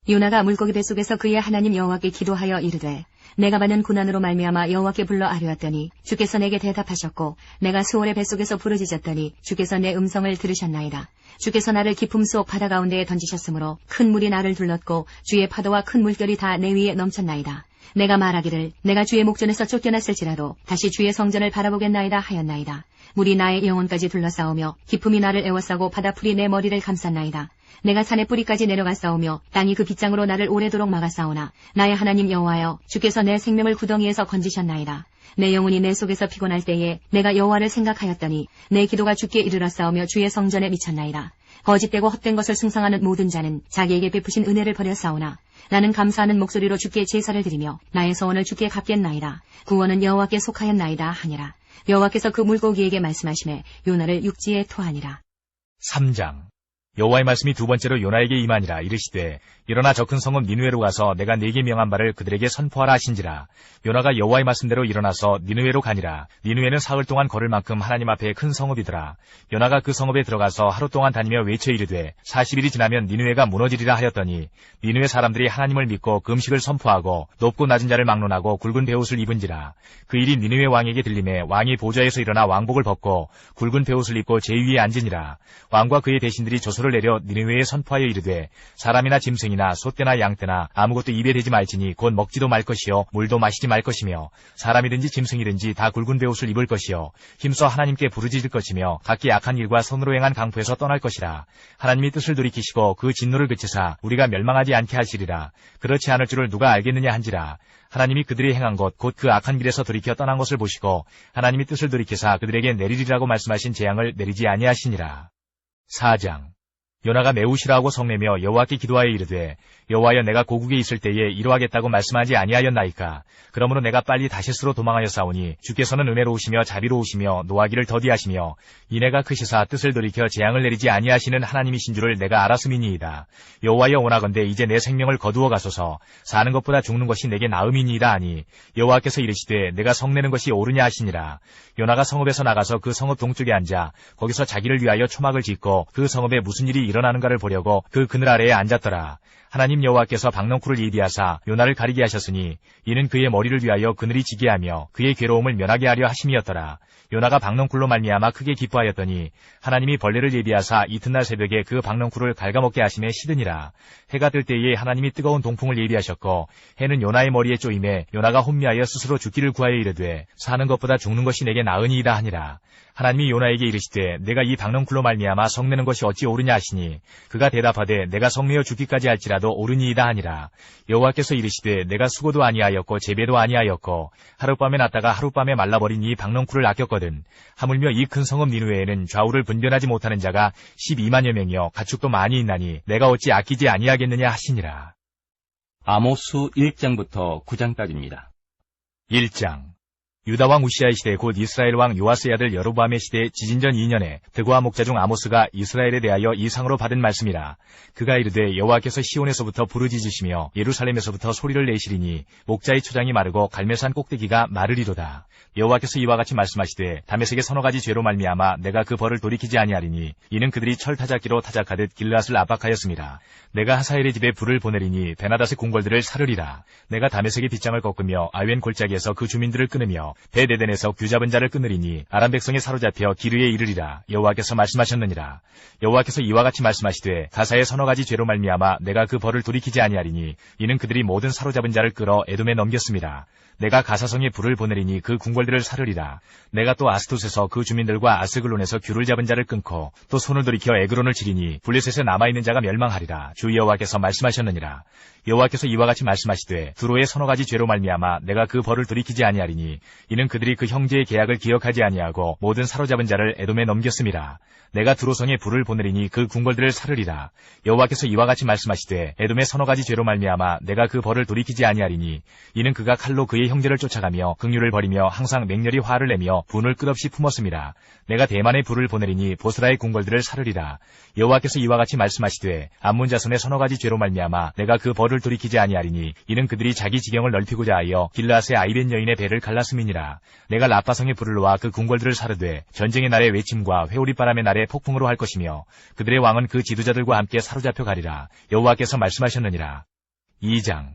요나가 물고기 뱃속에서 그의 하나님 여호와께 기도하여 이르되 내가 받는 고난으로 말미암아 여호와께 불러 아뢰었더니 주께서 내게 대답하셨고 내가 수월의 뱃속에서 부르짖었더니 주께서 내 음성을 들으셨나이다. 주께서 나를 깊음 속 바다 가운데에 던지셨으므로 큰 물이 나를 둘렀고 주의 파도와 큰 물결이 다 내 위에 넘쳤나이다. 내가 말하기를 내가 주의 목전에서 쫓겨났을지라도 다시 주의 성전을 바라보겠나이다 하였나이다. 물이 나의 영혼까지 둘러싸우며 깊음이 나를 에워싸고 바다풀이 내 머리를 감쌌나이다. 내가 산의 뿌리까지 내려갔사오며 땅이 그 빗장으로 나를 오래도록 막았사오나 나의 하나님 여호와여 주께서 내 생명을 구덩이에서 건지셨나이다. 내 영혼이 내 속에서 피곤할 때에 내가 여호와를 생각하였더니 내 기도가 주께 이르렀사오며 주의 성전에 미쳤나이다. 거짓되고 헛된 것을 숭상하는 모든 자는 자기에게 베푸신 은혜를 버렸사오나 나는 감사하는 목소리로 주께 제사를 드리며 나의 소원을 주께 갚겠나이다. 구원은 여호와께 속하였나이다 하니라. 여호와께서 그 물고기에게 말씀하시매 요나를 육지에 토하니라. 3장. 여호와의 말씀이 두 번째로 요나에게 임하니라. 이르시되 일어나 저 큰 성읍 니느웨로 가서 내가 네게 명한 바를 그들에게 선포하라 하신지라. 요나가 여호와의 말씀대로 일어나서 니느웨로 가니라. 니느웨는 사흘 동안 걸을 만큼 하나님 앞에 큰 성읍이더라. 요나가 그 성읍에 들어가서 하루 동안 다니며 외쳐 이르되 40일이 지나면 니느웨가 무너지리라 하였더니 니느웨 사람들이 하나님을 믿고 금식을 선포하고 높고 낮은 자를 막론하고 굵은 베옷을 입은지라. 그 일이 니느웨 왕에게 들림에 왕이 보좌에서 일어나 왕복을 벗고 굵은 베옷을 입고 제 위에 앉으니라. 왕과 그의 대신들이 조선 보고서를 내려 니느웨에 선포하여 이르되 사람이나 짐승이나 소떼나 양떼나 아무것도 입에 대지 말지니 곧 먹지도 말 것이요 물도 마시지 말 것이며 사람이든지 짐승이든지 다 굵은 베옷을 입을 것이요 힘써 하나님께 부르짖을 것이며 각기 악한 일과 손으로 행한 강포에서 떠날 것이라. 하나님이 뜻을 돌이키시고 그 진노를 그치사 우리가 멸망하지 않게 하시리라. 그렇지 않을 줄을 누가 알겠느냐 한지라. 하나님이 그들이 행한 것 곧 그 악한 길에서 돌이켜 떠난 것을 보시고 하나님이 뜻을 돌이키사 그들에게 내리리라고 말씀하신 재앙을 내리지 아니하시니라. 4장. 요나가 매우 싫어하고 성내며 여호와께 기도하여 이르되 여호와여 내가 고국에 있을 때에 이러하겠다고 말씀하지 아니하였나이까. 그러므로 내가 빨리 다시스로 도망하여 싸우니 주께서는 은혜로우시며 자비로우시며 노하기를 더디하시며 이내가 크시사 뜻을 돌이켜 재앙을 내리지 아니하시는 하나님이신 줄을 내가 알았음이니이다. 여호와여 원하건대 이제 내 생명을 거두어 가소서. 사는 것보다 죽는 것이 내게 나음이니이다 하니 여호와께서 이르시되 내가 성내는 것이 옳으냐 하시니라. 요나가 성읍에서 나가서 그 성읍 동쪽에 앉아 거기서 자기를 위하여 초막을 짓고 그 성읍에 무슨 일이 일어나는가를 보려고 그 그늘 아래에 앉았더라. 하나님 여호와께서 박넝쿨을 예비하사 요나를 가리게 하셨으니 이는 그의 머리를 위하여 그늘이 지게 하며 그의 괴로움을 면하게 하려 하심이었더라. 요나가 박넝쿨로 말미암아 크게 기뻐하였더니 하나님이 벌레를 예비하사 이튿날 새벽에 그 박넝쿨을 갉아먹게 하심에 시드니라. 해가 뜰 때에 하나님이 뜨거운 동풍을 예비하셨고 해는 요나의 머리에 쪼임에 요나가 혼미하여 스스로 죽기를 구하여 이르되 사는 것보다 죽는 것이 내게 나으니이다 하니라. 하나님이 요나에게 이르시되 내가 이 박넝쿨로 말미암아 성내는 것이 어찌 옳으냐 하시니 그가 대답하되 내가 성내어 죽기까지 할지라도 옳으니이다 하니라. 여호와께서 이르시되 내가 수고도 아니하였고 재배도 아니하였고 하룻밤에 났다가 하룻밤에 말라버린 이 박넝쿨을 아꼈거든. 하물며 이 큰 성읍 니느웨에는 좌우를 분별하지 못하는 자가 12만여 명이여 가축도 많이 있나니 내가 어찌 아끼지 아니하겠느냐 하시니라. 아모스 1장부터 9장까지입니다. 1장. 유다 왕 우시아의 시대 곧 이스라엘 왕 요아스의 아들 여로보암의 시대 지진전 2년에 드고아 목자 중 아모스가 이스라엘에 대하여 이상으로 받은 말씀이라. 그가 이르되 여호와께서 시온에서부터 부르짖으시며 예루살렘에서부터 소리를 내시리니 목자의 초장이 마르고 갈멜산 꼭대기가 마르리로다. 여호와께서 이와 같이 말씀하시되 다메섹의 서너 가지 죄로 말미암아 내가 그 벌을 돌이키지 아니하리니 이는 그들이 철 타작기로 타작하듯 길앗을 압박하였습니다. 내가 하사엘의 집에 불을 보내리니 베나닷의 궁궐들을 사르리라. 내가 다메섹의 빗장을 꺾으며 아웬 골짜기에서 그 주민들을 끊으며 베데덴에서 귀잡은 자를 끊으리니 아람 백성이 사로잡혀 기르에 이르리라. 여호와께서 말씀하셨느니라. 여호와께서 이와 같이 말씀하시되 가사의 서너 가지 죄로 말미암아 내가 그 벌을 돌이키지 아니하리니 이는 그들이 모든 사로잡은 자를 끌어 에돔에 넘겼습니다. 내가 가사성에 불을 보내리니 그 궁궐들을 사르리라. 내가 또 아스돗에서 그 주민들과 아스글론에서 귤을 잡은 자를 끊고 또 손을 돌이켜 에그론을 치리니 블레셋에 남아있는 자가 멸망하리라. 주 여호와께서 말씀하셨느니라. 여호와께서 이와 같이 말씀하시되 두로의 서너 가지 죄로 말미암아 내가 그 벌을 돌이키지 아니하리니 이는 그들이 그 형제의 계약을 기억하지 아니하고 모든 사로잡은 자를 에돔에 넘겼습니다. 내가 두로성에 불을 보내리니 그 궁궐들을 사르리라. 여호와께서 이와 같이 말씀하시되 에돔의 서너 가지 죄로 말미암아 내가 그 벌을 돌이키지 아니하리니 이는 그가 칼로 그의 형제를 쫓아가며 긍휼을 버리며 항상 맹렬히 화를 내며 분을 끝없이 품었습니다. 내가 대만에 불을 보내리니 보스라의 궁궐들을 사르리라. 여호와께서 이와 같이 말씀하시되 암몬 자손의 서너 가지 죄로 말미암아 내가 그 벌을 돌이키지 아니하리니 이는 그들이 자기 지경을 넓히고자 하여 길라앗의 아이벤 여인의 배를 갈랐음이니라. 내가 라빠성의 불을 놓아 그 궁궐들을 사르되 전쟁의 날에 외침과 회오리바람의 날에 폭풍으로 할 것이며 그들의 왕은 그 지도자들과 함께 사로잡혀 가리라. 여호와께서 말씀하셨느니라. 2장.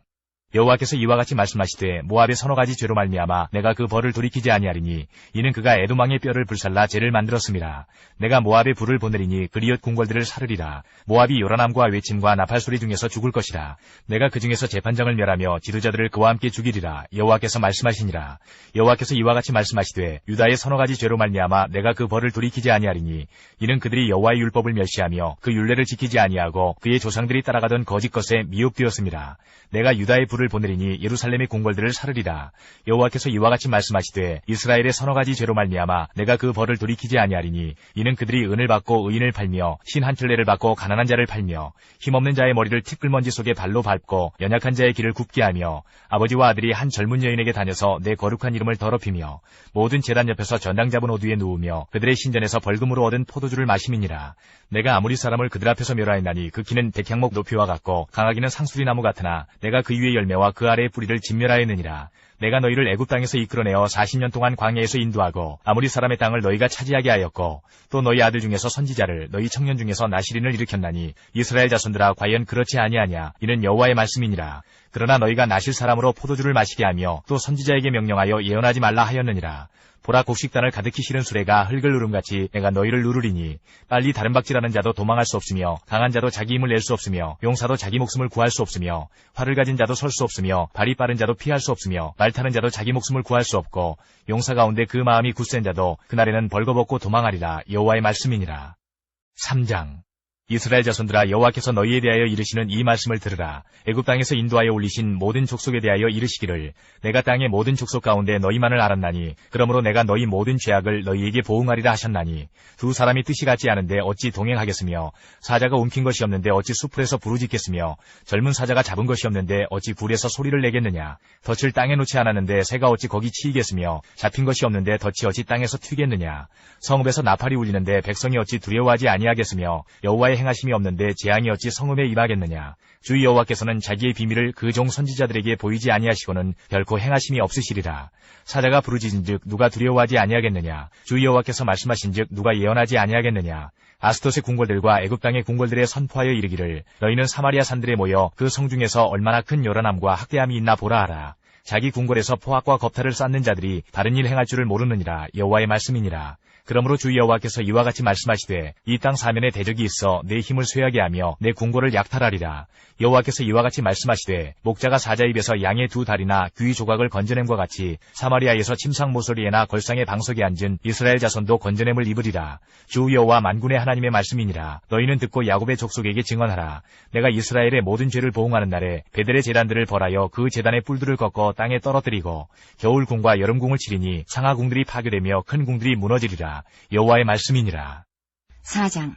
여호와께서 이와 같이 말씀하시되 모압의 서너 가지 죄로 말미암아 내가 그 벌을 돌이키지 아니하리니 이는 그가 에돔 왕의 뼈를 불살라 죄를 만들었음이라. 내가 모압에 불을 보내리니 그리엇 궁궐들을 사르리라. 모압이 요란함과 외침과 나팔소리 중에서 죽을 것이라. 내가 그 중에서 재판장을 멸하며 지도자들을 그와 함께 죽이리라. 여호와께서 말씀하시니라. 여호와께서 이와 같이 말씀하시되 유다의 서너 가지 죄로 말미암아 내가 그 벌을 돌이키지 아니하리니 이는 그들이 여호와의 율법을 멸시하며 그 율례를 지키지 아니하고 그의 조상들이 따라가던 거짓 것에 미혹되었음이라. 내가 유다의 불을 보내리니 예루살렘의 궁궐들을 사르리라. 여호와께서 이와 같이 말씀하시되 이스라엘의 서너 가지 죄로 말미암아 내가 그 벌을 돌이키지 아니하리니 이는 그들이 은을 받고 의인을 팔며 신 한 켤레를 받고 가난한 자를 팔며 힘없는 자의 머리를 티끌먼지 속에 발로 밟고 연약한 자의 길을 굽게 하며 아버지와 아들이 한 젊은 여인에게 다녀서 내 거룩한 이름을 더럽히며 모든 제단 옆에서 전당 잡은 옷 위에 누우며 그들의 신전에서 벌금으로 얻은 포도주를 마심이니라. 내가 아무리 사람을 그들 앞에서 멸하였나니 그 키는 백향목 높이와 같고 강하기는 상수리나무 같으나 내가 그 위에 열매와 그 아래의 뿌리를 진멸하였느니라. 내가 너희를 애굽 땅에서 이끌어내어 40년 동안 광야에서 인도하고 아무리 사람의 땅을 너희가 차지하게 하였고 또 너희 아들 중에서 선지자를 너희 청년 중에서 나시린을 일으켰나니 이스라엘 자손들아 과연 그렇지 아니하냐. 이는 여호와의 말씀이니라. 그러나 너희가 나실 사람으로 포도주를 마시게 하며 또 선지자에게 명령하여 예언하지 말라 하였느니라. 보라 곡식단을 가득히 실은 수레가 흙을 누름같이 내가 너희를 누르리니 빨리 다른 박질하는 자도 도망할 수 없으며 강한 자도 자기 힘을 낼 수 없으며 용사도 자기 목숨을 구할 수 없으며 활을 가진 자도 설 수 없으며 발이 빠른 자도 피할 수 없으며 말 타는 자도 자기 목숨을 구할 수 없고 용사 가운데 그 마음이 굳센 자도 그날에는 벌거벗고 도망하리라. 여호와의 말씀이니라. 3장. 이스라엘 자손들아, 여호와께서 너희에 대하여 이르시는 이 말씀을 들으라. 애굽 땅에서 인도하여 올리신 모든 족속에 대하여 이르시기를 내가 땅의 모든 족속 가운데 너희만을 알았나니 그러므로 내가 너희 모든 죄악을 너희에게 보응하리라 하셨나니 두 사람이 뜻이 같지 않은데 어찌 동행하겠으며 사자가 움킨 것이 없는데 어찌 수풀에서 부르짖겠으며 젊은 사자가 잡은 것이 없는데 어찌 굴에서 소리를 내겠느냐. 덫을 땅에 놓지 않았는데 새가 어찌 거기 치이겠으며 잡힌 것이 없는데 덫이 어찌 땅에서 튀겠느냐. 성읍에서 나팔이 울리는데 백성이 어찌 두려워하지 아니하겠으며 여호와의 행하심이 없는데 재앙이 어찌 성읍에 임하겠느냐. 주 여호와께서는 자기의 비밀을 그 종 선지자들에게 보이지 아니하시고는 결코 행하심이 없으시리라. 사자가 부르짖은즉 누가 두려워하지 아니하겠느냐. 주 여호와께서 말씀하신즉 누가 예언하지 아니하겠느냐. 아스돗의 궁궐들과 애굽 땅의 궁궐들에 선포하여 이르기를 너희는 사마리아 산들에 모여 그 성 중에서 얼마나 큰 요란함과 학대함이 있나 보라 하라. 자기 궁궐에서 포악과 겁탈을 쌓는 자들이 다른 일 행할 줄을 모르느니라. 여호와의 말씀이니라. 그러므로 주 여호와께서 이와 같이 말씀하시되 이 땅 사면에 대적이 있어 내 힘을 쇠하게 하며 내 궁궐을 약탈하리라. 여호와께서 이와 같이 말씀하시되 목자가 사자 입에서 양의 두 다리나 귀 조각을 건져냄과 같이 사마리아에서 침상 모서리에나 걸상의 방석에 앉은 이스라엘 자손도 건져냄을 입으리라. 주 여호와 만군의 하나님의 말씀이니라. 너희는 듣고 야곱의 족속에게 증언하라. 내가 이스라엘의 모든 죄를 보응하는 날에 베델의 제단들을 벌하여 그 제단의 뿔들을 꺾어 땅에 떨어뜨리고 겨울궁과 여름궁을 치리니 상하궁들이 파괴되며 큰 궁들이 무너지리라. 여호와의 말씀이니라. 4장.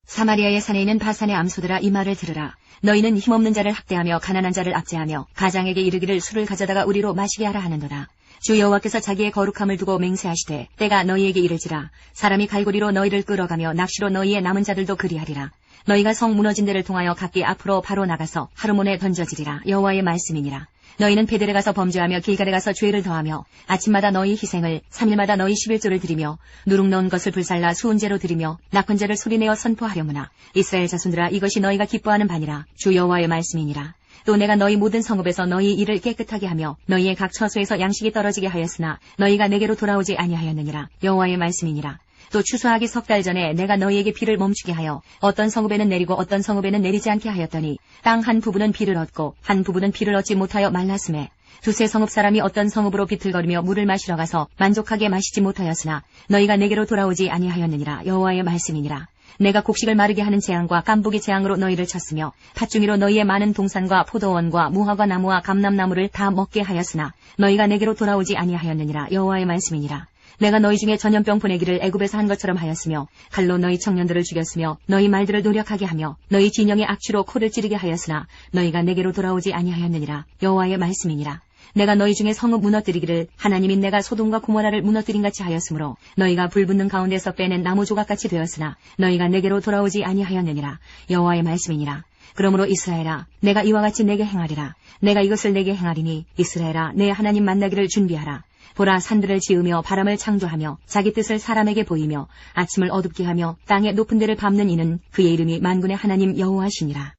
사마리아의 산에 있는 바산의 암소들아, 이 말을 들으라. 너희는 힘없는 자를 학대하며 가난한 자를 압제하며 가장에게 이르기를 술을 가져다가 우리로 마시게 하라 하는도다. 주 여호와께서 자기의 거룩함을 두고 맹세하시되 때가 너희에게 이를지라. 사람이 갈고리로 너희를 끌어가며 낚시로 너희의 남은 자들도 그리하리라. 너희가 성 무너진 데를 통하여 각기 앞으로 바로 나가서 하르몬에 던져지리라. 여호와의 말씀이니라. 너희는 베델에 가서 범죄하며 길갈에 가서 죄를 더하며 아침마다 너희 희생을 3일마다 너희 11조를 드리며 누룩 넣은 것을 불살라 수은제로 드리며 낙헌제를 소리내어 선포하려무나. 이스라엘 자손들아, 이것이 너희가 기뻐하는 바니라. 주 여호와의 말씀이니라. 또 내가 너희 모든 성읍에서 너희 일을 깨끗하게 하며 너희의 각 처소에서 양식이 떨어지게 하였으나 너희가 내게로 돌아오지 아니하였느니라. 여호와의 말씀이니라. 또 추수하기 3달 전에 내가 너희에게 비를 멈추게 하여 어떤 성읍에는 내리고 어떤 성읍에는 내리지 않게 하였더니 땅 한 부분은 비를 얻고 한 부분은 비를 얻지 못하여 말랐음에 두세 성읍 사람이 어떤 성읍으로 비틀거리며 물을 마시러 가서 만족하게 마시지 못하였으나 너희가 내게로 돌아오지 아니하였느니라. 여호와의 말씀이니라. 내가 곡식을 마르게 하는 재앙과 깐부기 재앙으로 너희를 쳤으며 팥중이로 너희의 많은 동산과 포도원과 무화과 나무와 감람나무를 다 먹게 하였으나 너희가 내게로 돌아오지 아니하였느니라. 여호와의 말씀이니라. 내가 너희 중에 전염병 보내기를 애굽에서 한 것처럼 하였으며 칼로 너희 청년들을 죽였으며 너희 말들을 노력하게 하며 너희 진영의 악취로 코를 찌르게 하였으나 너희가 내게로 돌아오지 아니하였느니라. 여호와의 말씀이니라. 내가 너희 중에 성읍 무너뜨리기를 하나님인 내가 소돔과 고모라를 무너뜨린 같이 하였으므로 너희가 불붙는 가운데서 빼낸 나무 조각같이 되었으나 너희가 내게로 돌아오지 아니하였느니라. 여호와의 말씀이니라. 그러므로 이스라엘아, 내가 이와 같이 내게 행하리라. 내가 이것을 내게 행하리니 이스라엘아, 내 하나님 만나기를 준비하라. 보라, 산들을 지으며 바람을 창조하며 자기 뜻을 사람에게 보이며 아침을 어둡게 하며 땅의 높은 데를 밟는 이는 그의 이름이 만군의 하나님 여호와시니라.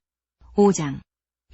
5장.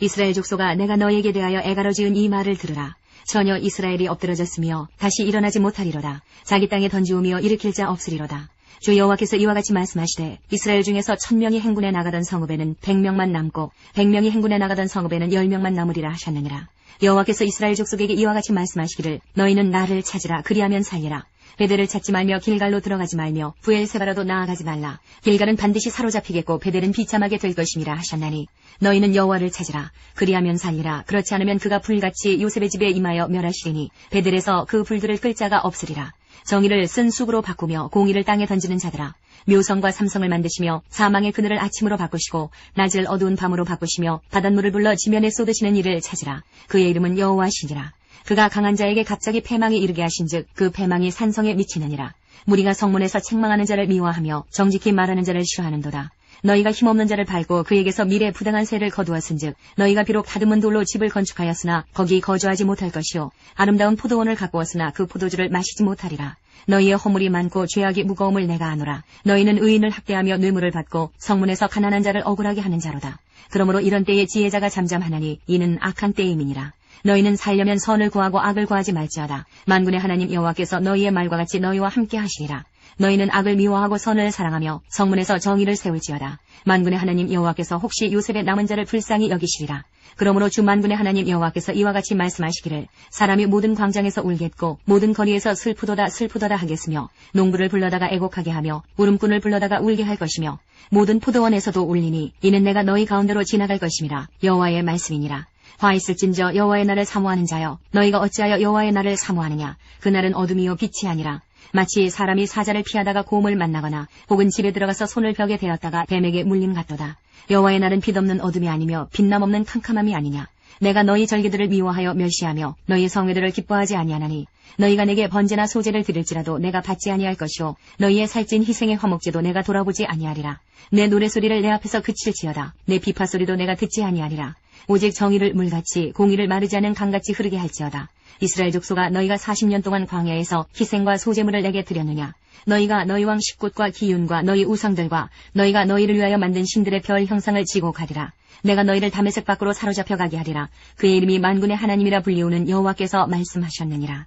이스라엘 족속아, 내가 너희에게 대하여 애가로 지은 이 말을 들으라. 전혀 이스라엘이 엎드러졌으며 다시 일어나지 못하리로다. 자기 땅에 던지우며 일으킬 자 없으리로다. 주 여호와께서 이와 같이 말씀하시되 이스라엘 중에서 1000명이 행군에 나가던 성읍에는 100명만 남고 100명이 행군에 나가던 성읍에는 10명만 남으리라 하셨느니라. 여호와께서 이스라엘 족속에게 이와 같이 말씀하시기를 너희는 나를 찾으라. 그리하면 살리라. 베델을 찾지 말며 길갈로 들어가지 말며 부엘세바라도 나아가지 말라. 길갈은 반드시 사로잡히겠고 베델은 비참하게 될 것임이라 하셨나니 너희는 여호와를 찾으라. 그리하면 살리라. 그렇지 않으면 그가 불같이 요셉의 집에 임하여 멸하시리니 베델에서 그 불들을 끌 자가 없으리라. 정의를 쓴 쑥으로 바꾸며 공의를 땅에 던지는 자들아, 묘성과 삼성을 만드시며 사망의 그늘을 아침으로 바꾸시고 낮을 어두운 밤으로 바꾸시며 바닷물을 불러 지면에 쏟으시는 이를 찾으라. 그의 이름은 여호와시니라. 그가 강한 자에게 갑자기 패망에 이르게 하신즉 그 패망이 산성에 미치느니라. 무리가 성문에서 책망하는 자를 미워하며 정직히 말하는 자를 싫어하는도다. 너희가 힘없는 자를 밟고 그에게서 미래 부당한 세를 거두었은즉 너희가 비록 다듬은 돌로 집을 건축하였으나 거기 거주하지 못할 것이요 아름다운 포도원을 가꾸었으나 그 포도주를 마시지 못하리라. 너희의 허물이 많고 죄악이 무거움을 내가 아노라. 너희는 의인을 학대하며 뇌물을 받고 성문에서 가난한 자를 억울하게 하는 자로다. 그러므로 이런 때에 지혜자가 잠잠하나니 이는 악한 때임이니라. 너희는 살려면 선을 구하고 악을 구하지 말지어다. 만군의 하나님 여호와께서 너희의 말과 같이 너희와 함께 하시리라. 너희는 악을 미워하고 선을 사랑하며 성문에서 정의를 세울지어다. 만군의 하나님 여호와께서 혹시 요셉의 남은 자를 불쌍히 여기시리라. 그러므로 주 만군의 하나님 여호와께서 이와 같이 말씀하시기를 사람이 모든 광장에서 울겠고 모든 거리에서 슬프도다 슬프도다 하겠으며 농부를 불러다가 애곡하게 하며 울음꾼을 불러다가 울게 할 것이며 모든 포도원에서도 울리니 이는 내가 너희 가운데로 지나갈 것임이라. 여호와의 말씀이니라. 화 있을진저 여호와의 날을 사모하는 자여 너희가 어찌하여 여호와의 날을 사모하느냐. 그날은 어둠이요 빛이 아니라 마치 사람이 사자를 피하다가 곰을 만나거나 혹은 집에 들어가서 손을 벽에 대었다가 뱀에게 물림 같도다. 여호와의 날은 빛없는 어둠이 아니며 빛남 없는 캄캄함이 아니냐. 내가 너희 절기들을 미워하여 멸시하며 너희 성회들을 기뻐하지 아니하나니 너희가 내게 번제나 소제를 드릴지라도 내가 받지 아니할 것이요 너희의 살찐 희생의 화목제도 내가 돌아보지 아니하리라. 내 노래소리를 내 앞에서 그칠지어다. 내 비파소리도 내가 듣지 아니하리라. 오직 정의를 물같이 공의를 마르지 않은 강같이 흐르게 할지어다. 이스라엘 족속아 너희가 40년 동안 광야에서 희생과 소제물을 내게 드렸느냐. 너희가 너희 왕 십굿과 기윤과 너희 우상들과 너희가 너희를 위하여 만든 신들의 별 형상을 지고 가리라. 내가 너희를 다메섹 밖으로 사로잡혀 가게 하리라. 그의 이름이 만군의 하나님이라 불리우는 여호와께서 말씀하셨느니라.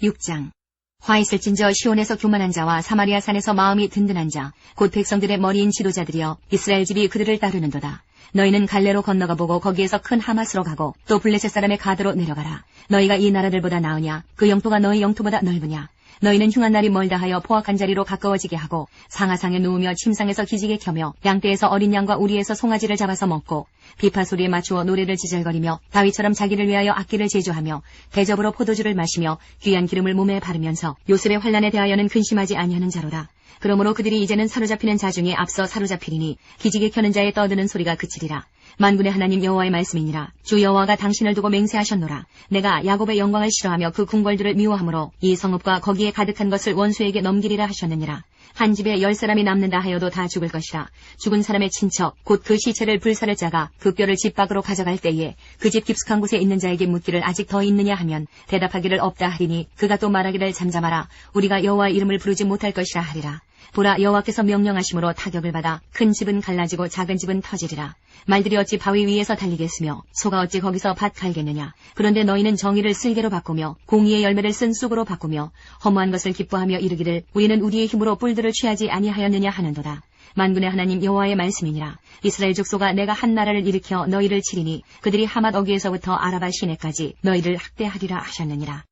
6장. 화 있을진저 시온에서 교만한 자와 사마리아 산에서 마음이 든든한 자 곧 백성들의 머리인 지도자들이여 이스라엘 집이 그들을 따르는도다. 너희는 갈레로 건너가 보고 거기에서 큰 하맛으로 가고 또 블레셋 사람의 가드로 내려가라. 너희가 이 나라들보다 나으냐. 그 영토가 너희 영토보다 넓으냐. 너희는 흉한 날이 멀다 하여 포악한 자리로 가까워지게 하고 상하상에 누우며 침상에서 기지개 켜며 양떼에서 어린 양과 우리에서 송아지를 잡아서 먹고 비파 소리에 맞추어 노래를 지절거리며 다윗처럼 자기를 위하여 악기를 제조하며 대접으로 포도주를 마시며 귀한 기름을 몸에 바르면서 요셉의 환난에 대하여는 근심하지 아니하는 자로다. 그러므로 그들이 이제는 사로잡히는 자 중에 앞서 사로잡히리니 기지개 켜는 자의 떠드는 소리가 그치리라. 만군의 하나님 여호와의 말씀이니라. 주 여호와가 당신을 두고 맹세하셨노라. 내가 야곱의 영광을 싫어하며 그 궁궐들을 미워하므로 이 성읍과 거기에 가득한 것을 원수에게 넘기리라 하셨느니라. 한 집에 10사람이 남는다 하여도 다 죽을 것이라. 죽은 사람의 친척 곧 그 시체를 불사를 자가 그 뼈를 집 밖으로 가져갈 때에 그 집 깊숙한 곳에 있는 자에게 묻기를 아직 더 있느냐 하면 대답하기를 없다 하리니 그가 또 말하기를 잠잠하라. 우리가 여호와의 이름을 부르지 못할 것이라 하리라. 보라 여호와께서 명령하심으로 타격을 받아 큰 집은 갈라지고 작은 집은 터지리라. 말들이 어찌 바위 위에서 달리겠으며 소가 어찌 거기서 밭 갈겠느냐. 그런데 너희는 정의를 쓸개로 바꾸며 공의의 열매를 쓴 쑥으로 바꾸며 허무한 것을 기뻐하며 이르기를 우리는 우리의 힘으로 뿔들을 취하지 아니하였느냐 하는도다. 만군의 하나님 여호와의 말씀이니라. 이스라엘 족속아 내가 한 나라를 일으켜 너희를 치리니 그들이 하맛 어귀에서부터 아라바 시내까지 너희를 학대하리라 하셨느니라.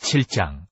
7장.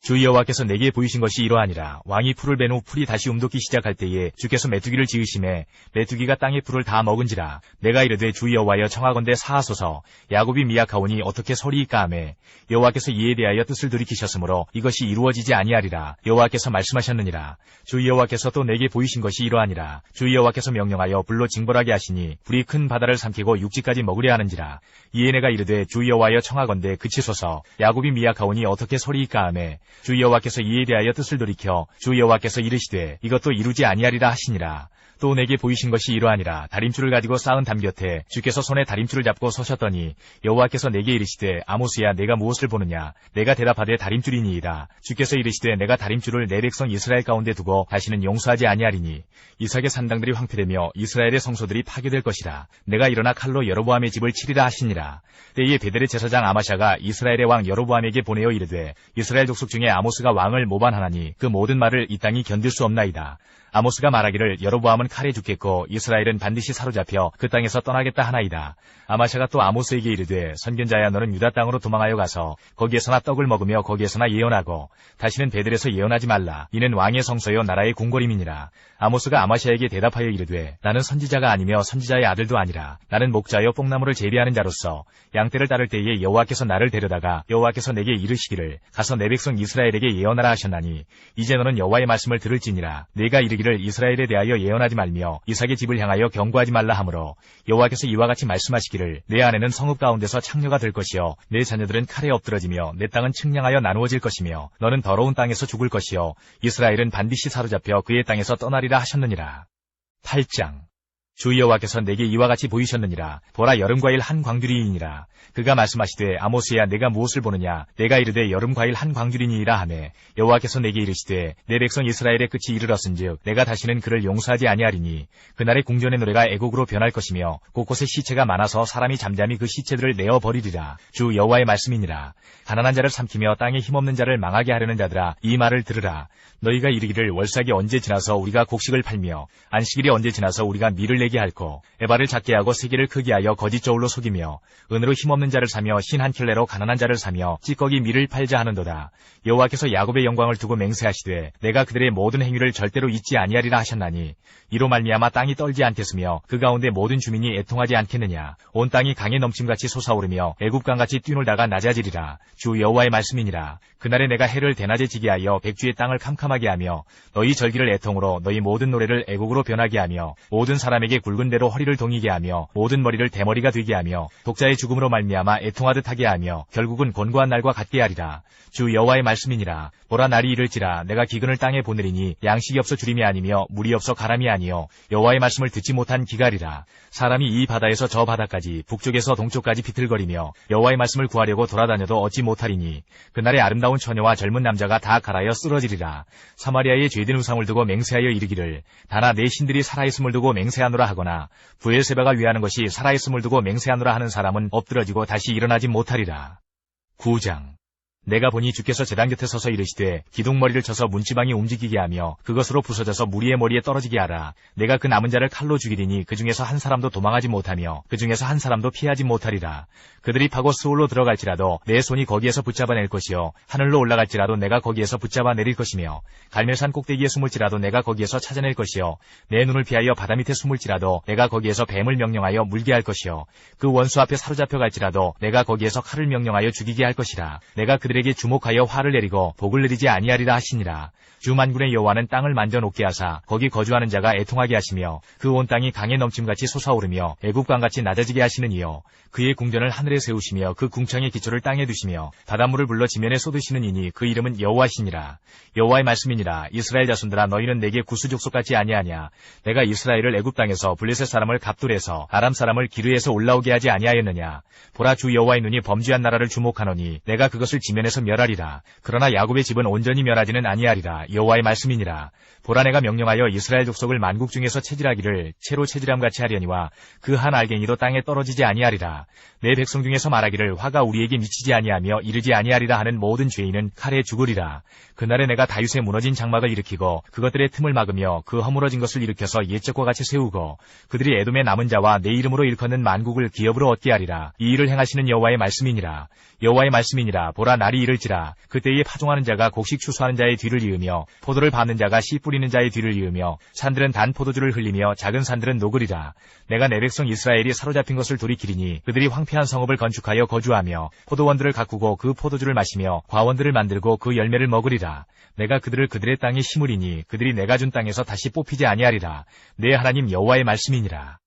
주 여호와께서 내게 보이신 것이 이러하니라. 왕이 풀을 벤 후 풀이 다시 움돋기 시작할 때에 주께서 메뚜기를 지으심에 메뚜기가 땅의 풀을 다 먹은지라. 내가 이르되 주 여호와여 청하건대 사하소서. 야곱이 미약하오니 어떻게 서리이까 하매 여호와께서 이에 대하여 뜻을 돌이키셨으므로 이것이 이루어지지 아니하리라. 여호와께서 말씀하셨느니라. 주 여호와께서 또 내게 보이신 것이 이러하니라. 주 여호와께서 명령하여 불로 징벌하게 하시니 불이 큰 바다를 삼키고 육지까지 먹으려 하는지라. 이에 내가 이르되 주 여호와여 청하건대 그치소서. 야곱이 미약하오니 어떻게 서리이까 하매 주 여호와께서 이에 대하여 뜻을 돌이켜 주 여호와께서 이르시되 이것도 이루지 아니하리라 하시니라. 또 내게 보이신 것이 이러하니라. 다림줄을 가지고 쌓은 담 곁에 주께서 손에 다림줄을 잡고 서셨더니 여호와께서 내게 이르시되 아모스야 내가 무엇을 보느냐. 내가 대답하되 다림줄이니이다. 주께서 이르시되 내가 다림줄을 내 백성 이스라엘 가운데 두고 다시는 용서하지 아니하리니 이삭의 산당들이 황폐되며 이스라엘의 성소들이 파괴될 것이라. 내가 일어나 칼로 여로보암의 집을 치리라 하시니라. 때에 베델의 제사장 아마샤가 이스라엘의 왕 여로보암에게 보내어 이르되 이스라엘 족속 중에 아모스가 왕을 모반하나니 그 모든 말을 이 땅이 견딜 수 없나이다. 아모스가 말하기를 여로보암은 칼에 죽겠고 이스라엘은 반드시 사로잡혀 그 땅에서 떠나겠다 하나이다. 아마샤가 또 아모스에게 이르되 선견자야 너는 유다 땅으로 도망하여 가서 거기에서나 떡을 먹으며 거기에서나 예언하고 다시는 베델에서 예언하지 말라. 이는 왕의 성소요 나라의 궁궐임이니라. 아모스가 아마샤에게 대답하여 이르되 나는 선지자가 아니며 선지자의 아들도 아니라 나는 목자여 뽕나무를 재배하는 자로서 양떼를 따를 때에 여호와께서 나를 데려다가 여호와께서 내게 이르시기를 가서 내 백성 이스라엘에게 예언하라 하셨나니 이제 너는 여호와의 말씀을 들을지니라. 내가 이르기를 이스라엘에 대하여 예언하지 말며 이삭의 집을 향하여 경고하지 말라 하므로 여호와께서 이와 같이 말씀하시기를 내 아내는 성읍 가운데서 창녀가 될 것이요 내 자녀들은 칼에 엎드러지며 내 땅은 측량하여 나누어질 것이며 너는 더러운 땅에서 죽을 것이요 이스라엘은 반드시 사로잡혀 그의 땅에서 떠나리라 하셨느니라. 8장. 주 여호와께서 내게 이와 같이 보이셨느니라. 보라, 여름 과일 한 광주리이니라. 그가 말씀하시되, 아모스야, 내가 무엇을 보느냐? 내가 이르되 여름 과일 한 광주리니이라 하매, 여호와께서 내게 이르시되, 내 백성 이스라엘의 끝이 이르렀은즉 내가 다시는 그를 용서하지 아니하리니, 그날의 궁전의 노래가 애곡으로 변할 것이며 곳곳에 시체가 많아서 사람이 잠잠히 그 시체들을 내어 버리리라. 주 여호와의 말씀이니라. 가난한 자를 삼키며 땅에 힘없는 자를 망하게 하려는 자들아, 이 말을 들으라. 너희가 이르기를, 월삭이 언제 지나서 우리가 곡식을 팔며 안식일이 언제 지나서 우리가 밀을 내게 할꼬, 에바를 작게 하고 세계를 크게 하여 거짓 저울로 속이며 은으로 힘없는 자를 사며 흰 한 켤레로 가난한 자를 사며 찌꺼기 밀을 팔자 하는도다. 여호와께서 야곱의 영광을 두고 맹세하시되, 내가 그들의 모든 행위를 절대로 잊지 아니하리라 하셨나니, 이로 말미암아 땅이 떨지 않겠으며 그 가운데 모든 주민이 애통하지 않겠느냐. 온 땅이 강에 넘침같이 솟아오르며 애굽강같이 뛰놀다가 낮아지리라. 주 여호와의 말씀이니라. 그날에 내가 해를 대낮에 지게 하여 백주의 땅을 캄캄하게 하며 너희 절기를 애통으로 너희 모든 노래를 애곡으로 변하게 하며 모든 사람에게 굵은 대로 허리를 동이게 하며 모든 머리를 대머리가 되게 하며 독자의 죽음으로 말미암아 애통하듯 하게 하며 결국은 곤고한 날과 같게 하리라. 주 여호와의 말씀이니라. 보라, 날이 이를지라. 내가 기근을 땅에 보내리니 양식이 없어 주림이 아니며 물이 없어 가람이 아니요 여호와의 말씀을 듣지 못한 기갈이라. 사람이 이 바다에서 저 바다까지 북쪽에서 동쪽까지 비틀거리며 여호와의 말씀을 구하려고 돌아다녀도 얻지 못하리니, 그날에 아름다운 처녀와 젊은 남자가 다 갈아여 쓰러지리라. 사마리아의 죄된 우상을 두고 맹세하여 이르기를, 다나 내 신들이 살아있음을 두고 맹세하노라 하거나 브엘세바가 위하는 것이 살아있음을 두고 맹세하노라 하는 사람은 엎드러지고 다시 일어나지 못하리라. 9장. 내가 보니 주께서 제단 곁에 서서 이르시되, 기둥머리를 쳐서 문지방이 움직이게 하며 그것으로 부서져서 무리의 머리에 떨어지게 하라. 내가 그 남은 자를 칼로 죽이리니 그 중에서 한 사람도 도망하지 못하며 그 중에서 한 사람도 피하지 못하리라. 그들이 파고 스올로 들어갈지라도 내 손이 거기에서 붙잡아낼 것이요 하늘로 올라갈지라도 내가 거기에서 붙잡아내릴 것이며 갈멜산 꼭대기에 숨을지라도 내가 거기에서 찾아낼 것이요 내 눈을 피하여 바다 밑에 숨을지라도 내가 거기에서 뱀을 명령하여 물게 할 것이요 그 원수 앞에 사로잡혀 갈지라도 내가 거기에서 칼을 명령하여 죽이게 할 것이라. 내가 그들에게 주목하여 화를 내리고 복을 내리지 아니하리라 하시니라. 주 만군의 여호와는 땅을 만져 녹게 하사 거기 거주하는 자가 애통하게 하시며 그 온 땅이 강에 넘침같이 솟아오르며 애국강같이 낮아지게 하시는 이요 그의 궁전을 하늘에 세우시며 그 궁창의 기초를 땅에 두시며 바닷물을 불러 지면에 쏟으시는 이니 그 이름은 여호와시니라. 여호와의 말씀이니라. 이스라엘 자손들아, 너희는 내게 구스 족속같이 아니하냐. 내가 이스라엘을 애굽 땅에서 블레셋 사람을 갑둘에서 아람 사람을 기르에서 올라오게 하지 아니하였느냐. 보라, 주 여호와의 눈이 범죄한 나라를 주목하노니 내가 그것을 지면에서 멸하리라. 그러나 야곱의 집은 온전히 멸하지는 아니하리라. 여호와의 말씀이니라. 보라, 내가 명령하여 이스라엘 족속을 만국 중에서 체질하기를 채로 체질함같이 하려니와 그 한 알갱이도 땅에 떨어지지 아니하리라. 내 백성 중에서 말하기를 화가 우리에게 미치지 아니하며 이르지 아니하리라 하는 모든 죄인은 칼에 죽으리라. 그날에 내가 다윗의 무너진 장막을 일으키고 그것들의 틈을 막으며 그 허물어진 것을 일으켜서 옛적과 같이 세우고 그들이 에돔의 남은 자와 내 이름으로 일컫는 만국을 기업으로 얻게 하리라. 이 일을 행하시는 여호와의 말씀이니라. 여호와의 말씀이니라. 보라, 날이 이를지라. 그때에 파종하는 자가 곡식 추수하는 자의 뒤를 이으며 포도를 밟는 자가 씨 뿌리는 자의 뒤를 이으며 산들은 단 포도주를 흘리며 작은 산들은 녹으리라. 내가 내 백성 이스라엘이 사로잡힌 것을 돌이키리니 그들이 황폐한 성읍을 건축하여 거주하며 포도원들을 가꾸고 그 포도주를 마시며 과원들을 만들고 그 열매를 먹으리라. 내가 그들을 그들의 땅에 심으리니 그들이 내가 준 땅에서 다시 뽑히지 아니하리라. 내 하나님 여호와의 말씀이니라.